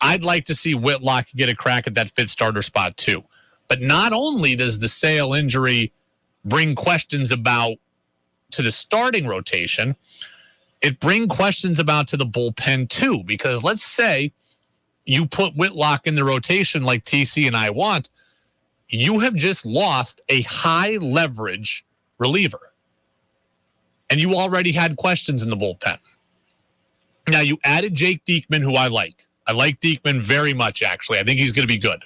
I'd like to see Whitlock get a crack at that fifth starter spot too. But not only does the Sale injury bring questions about to the starting rotation, it brings questions about to the bullpen too, because let's say you put Whitlock in the rotation like TC and I want, you have just lost a high leverage reliever. And you already had questions in the bullpen. Now you added Jake Diekman, who I like. I like Diekman very much, actually. I think he's going to be good.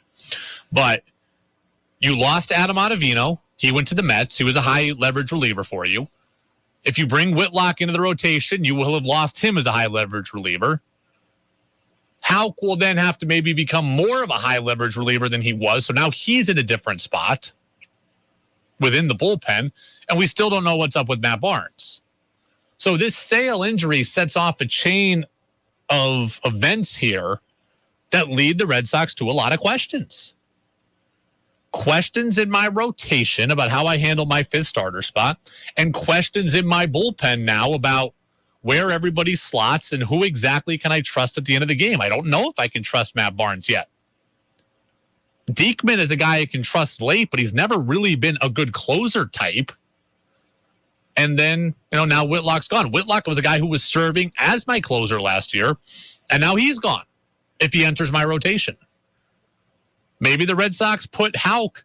But you lost Adam Ottavino. He went to the Mets. He was a high leverage reliever for you. If you bring Whitlock into the rotation, you will have lost him as a high leverage reliever. Houck will then have to maybe become more of a high leverage reliever than he was. So now he's in a different spot within the bullpen, and we still don't know what's up with Matt Barnes. So this Sale injury sets off a chain of events here that lead the Red Sox to a lot of questions. Questions in my rotation about how I handle my fifth starter spot, and questions in my bullpen now about where everybody slots and who exactly can I trust at the end of the game. I don't know if I can trust Matt Barnes yet. Diekman is a guy I can trust late, but he's never really been a good closer type. And then, now Whitlock's gone. Whitlock was a guy who was serving as my closer last year, and now he's gone if he enters my rotation. Maybe the Red Sox put Houck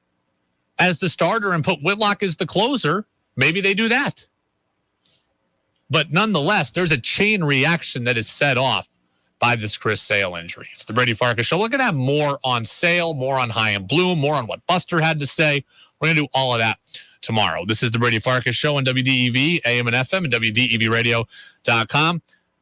as the starter and put Whitlock as the closer. Maybe they do that. But nonetheless, there's a chain reaction that is set off by this Chris Sale injury. It's the Brady Farkas Show. We're going to have more on Sale, more on Chaim Bloom, more on what Buster had to say. We're going to do all of that tomorrow. This is the Brady Farkas Show on WDEV, AM and FM, and WDEVradio.com.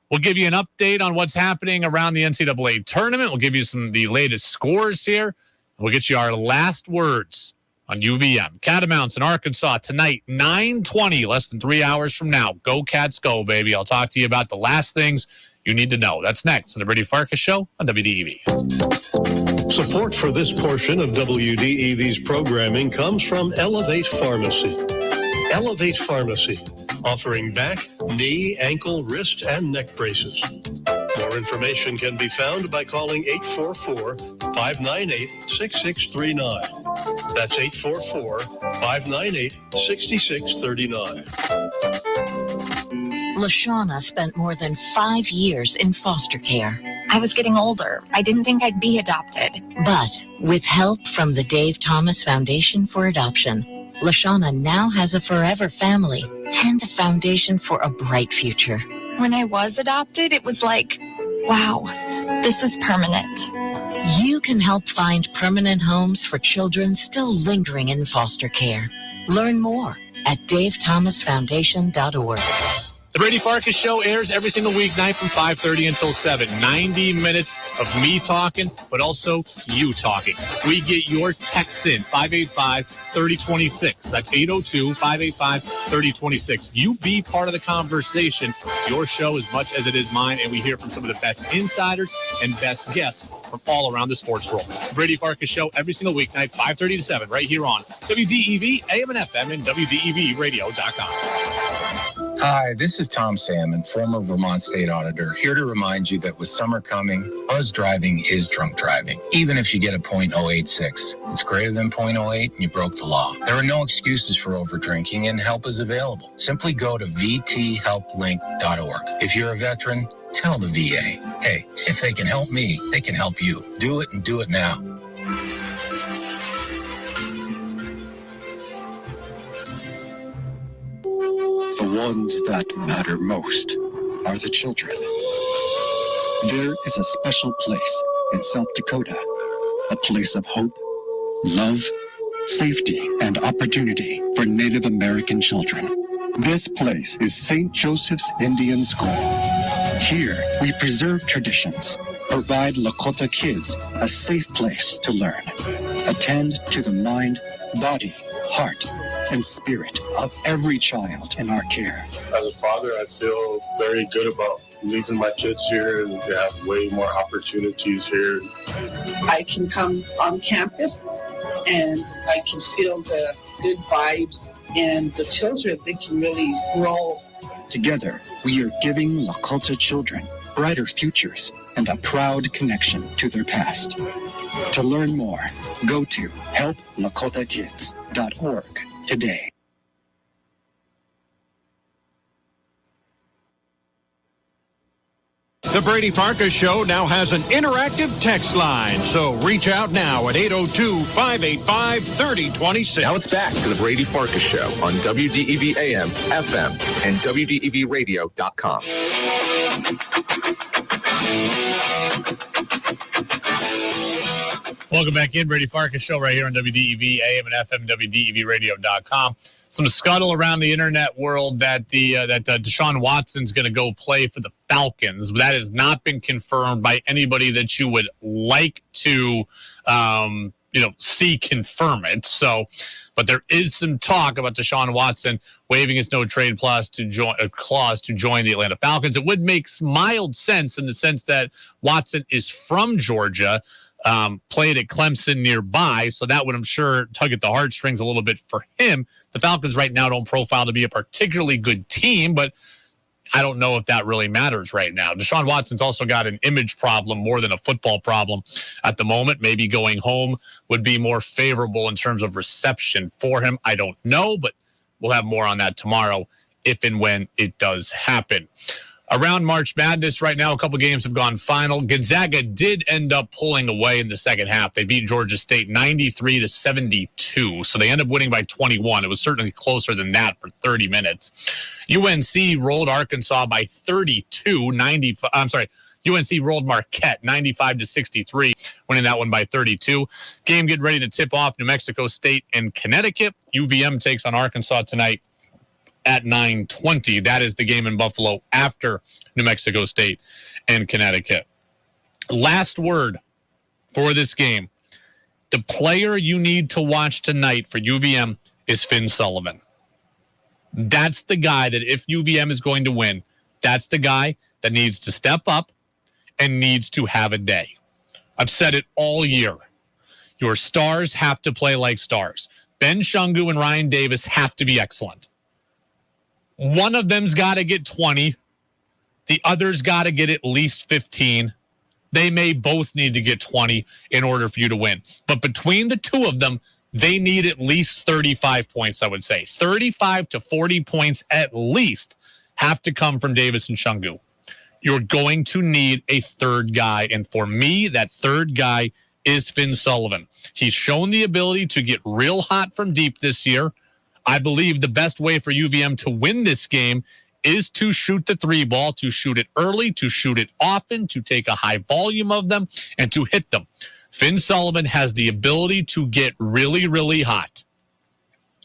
We'll give you an update on what's happening around the NCAA tournament. We'll give you the latest scores here. We'll get you our last words on UVM. Catamounts in Arkansas tonight, 9:20, less than 3 hours from now. Go Cats go, baby. I'll talk to you about the last things you need to know. That's next on the Brady Farkas Show on WDEV. Support for this portion of WDEV's programming comes from Elevate Pharmacy. Elevate Pharmacy, offering back, knee, ankle, wrist, and neck braces. More information can be found by calling 844-598-6639. That's 844-598-6639. LaShawna spent more than 5 years in foster care. I was getting older. I didn't think I'd be adopted. But with help from the Dave Thomas Foundation for Adoption, LaShawna now has a forever family and the foundation for a bright future. When I was adopted, it was like, wow, this is permanent. You can help find permanent homes for children still lingering in foster care. Learn more at davethomasfoundation.org. The Brady Farkas Show airs every single weeknight from 5:30 until 7. 90 minutes of me talking, but also you talking. We get your texts in, 585-3026. That's 802-585-3026. You be part of the conversation. Your show as much as it is mine, and we hear from some of the best insiders and best guests from all around the sports world. The Brady Farkas Show every single weeknight, 5:30 to 7, right here on WDEV, AM and FM, and WDEVradio.com. Hi, this is Tom Salmon, former Vermont State Auditor, here to remind you that with summer coming, buzz driving is drunk driving, even if you get a .086. It's greater than .08 and you broke the law. There are no excuses for overdrinking, and help is available. Simply go to vthelplink.org. If you're a veteran, tell the VA, hey, if they can help me, they can help you. Do it, and do it now. The ones that matter most are the children. There is a special place in South Dakota, a place of hope, love, safety, and opportunity for Native American children. This place is St. Joseph's Indian School. Here, we preserve traditions, provide Lakota kids a safe place to learn, attend to the mind, body, heart, and spirit of every child in our care. As a father, I feel very good about leaving my kids here, and they have way more opportunities here. I can come on campus and I can feel the good vibes, and the children, they can really grow. Together, we are giving Lakota children brighter futures and a proud connection to their past. To learn more, go to helplakotakids.org today. The Brady Farkas Show now has an interactive text line, so reach out now at 802-585-3026. Now it's back to the Brady Farkas Show on WDEV AM, FM, and WDEVradio.com. Welcome back in. Brady Farkas Show right here on WDEV AM and FM, WDEVradio.com. Some scuttle around the internet world that Deshaun Watson's going to go play for the Falcons. That has not been confirmed by anybody that you would like to, see confirm it. So, but there is some talk about Deshaun Watson waiving his no trade clause to join the Atlanta Falcons. It would make mild sense in the sense that Watson is from Georgia. Played at Clemson nearby, so that would, I'm sure, tug at the heartstrings a little bit for him. The Falcons right now don't profile to be a particularly good team, but I don't know if that really matters right now. Deshaun Watson's also got an image problem more than a football problem at the moment. Maybe going home would be more favorable in terms of reception for him. I don't know, but we'll have more on that tomorrow if and when it does happen. Around March Madness right now, a couple games have gone final. Gonzaga did end up pulling away in the second half. They beat Georgia State 93-72, so they ended up winning by 21. It was certainly closer than that for 30 minutes. UNC rolled Arkansas by 32. UNC rolled Marquette 95-63, winning that one by 32. Game getting ready to tip off. New Mexico State and Connecticut. UVM takes on Arkansas tonight at 9:20. That is the game in Buffalo after New Mexico State and Connecticut. Last word for this game. The player you need to watch tonight for UVM is Finn Sullivan. That's the guy that if UVM is going to win, that's the guy that needs to step up and needs to have a day. I've said it all year. Your stars have to play like stars. Ben Shungu and Ryan Davis have to be excellent. One of them's got to get 20. The other's got to get at least 15. They may both need to get 20 in order for you to win. But between the two of them, they need at least 35 points, I would say. 35 to 40 points at least have to come from Davis and Shungu. You're going to need a third guy. And for me, that third guy is Finn Sullivan. He's shown the ability to get real hot from deep this year. I believe the best way for UVM to win this game is to shoot the three ball, to shoot it early, to shoot it often, to take a high volume of them, and to hit them. Finn Sullivan has the ability to get really, really hot.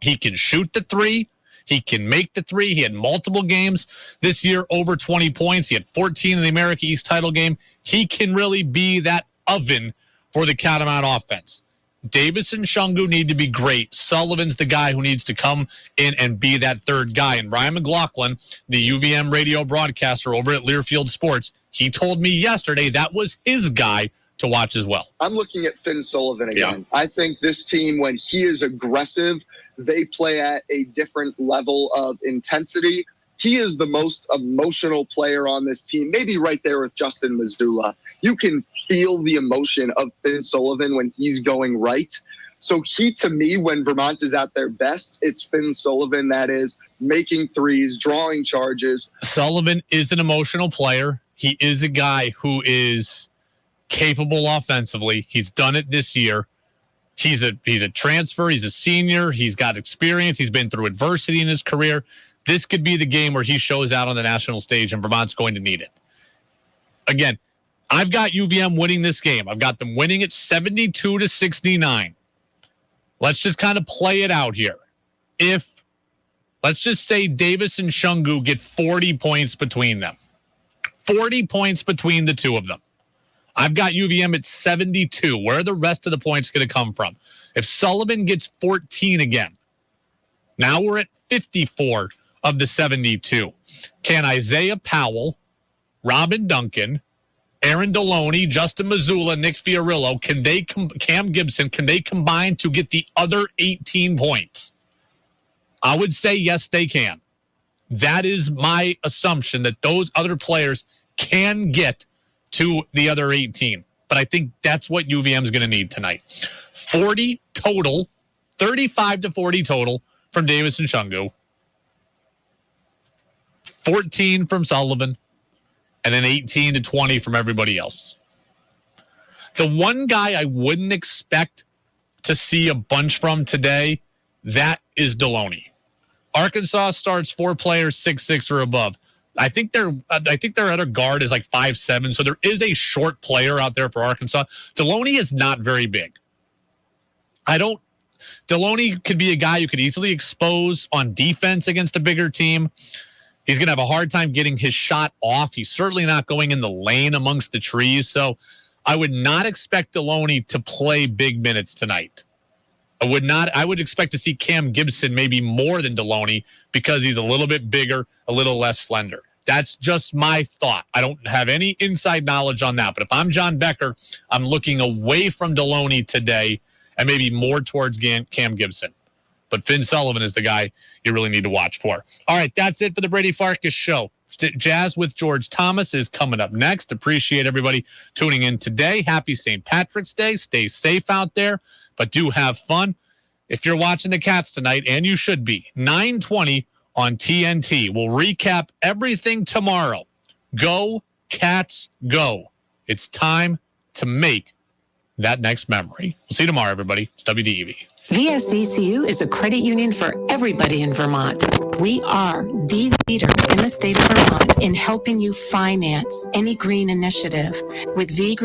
He can shoot the three. He can make the three. He had multiple games this year over 20 points. He had 14 in the America East title game. He can really be that oven for the Catamount offense. Davis and Shungu need to be great. Sullivan's the guy who needs to come in and be that third guy. And Ryan McLaughlin, the UVM radio broadcaster over at Learfield Sports, he told me yesterday that was his guy to watch as well. I'm looking at Finn Sullivan again. Yeah. I think this team, when he is aggressive, they play at a different level of intensity. He is the most emotional player on this team, maybe right there with Justin Mazzulla. You can feel the emotion of Finn Sullivan when he's going right. So he, to me, when Vermont is at their best, it's Finn Sullivan that is making threes, drawing charges. Sullivan is an emotional player. He is a guy who is capable offensively. He's done it this year. He's a transfer. He's a senior. He's got experience. He's been through adversity in his career. This could be the game where he shows out on the national stage, and Vermont's going to need it. Again, I've got UVM winning this game. I've got them winning it 72-69. Let's just kind of play it out here. If, let's just say Davis and Shungu get 40 points between them. 40 points between the two of them. I've got UVM at 72. Where are the rest of the points going to come from? If Sullivan gets 14 again, now we're at 54 of the 72. Can Isaiah Powell, Robin Duncan, Aaron Deloney, Justin Mazzulla, Nick Fiorillo, Cam Gibson, can they combine to get the other 18 points? I would say yes, they can. That is my assumption, that those other players can get to the other 18. But I think that's what UVM is going to need tonight. 40 total, 35 to 40 total from Davis and Shungu. 14 from Sullivan. And then 18 to 20 from everybody else. The one guy I wouldn't expect to see a bunch from today, that is Deloney. Arkansas starts 4 players 6'6" or above. I think their other guard is like 5'7", so there is a short player out there for Arkansas. Deloney is not very big. Deloney could be a guy you could easily expose on defense against a bigger team. He's going to have a hard time getting his shot off. He's certainly not going in the lane amongst the trees. So I would not expect Deloney to play big minutes tonight. I would expect to see Cam Gibson maybe more than Deloney because he's a little bit bigger, a little less slender. That's just my thought. I don't have any inside knowledge on that. But if I'm John Becker, I'm looking away from Deloney today and maybe more towards Cam Gibson. But Finn Sullivan is the guy you really need to watch for. All right, that's it for the Brady Farkas Show. Jazz with George Thomas is coming up next. Appreciate everybody tuning in today. Happy St. Patrick's Day. Stay safe out there, but do have fun. If you're watching the Cats tonight, and you should be, 9:20 on TNT. We'll recap everything tomorrow. Go, Cats, go. It's time to make that next memory. We'll see you tomorrow, everybody. It's WDEV. VSECU is a credit union for everybody in Vermont. We are the leader in the state of Vermont in helping you finance any green initiative. With V Green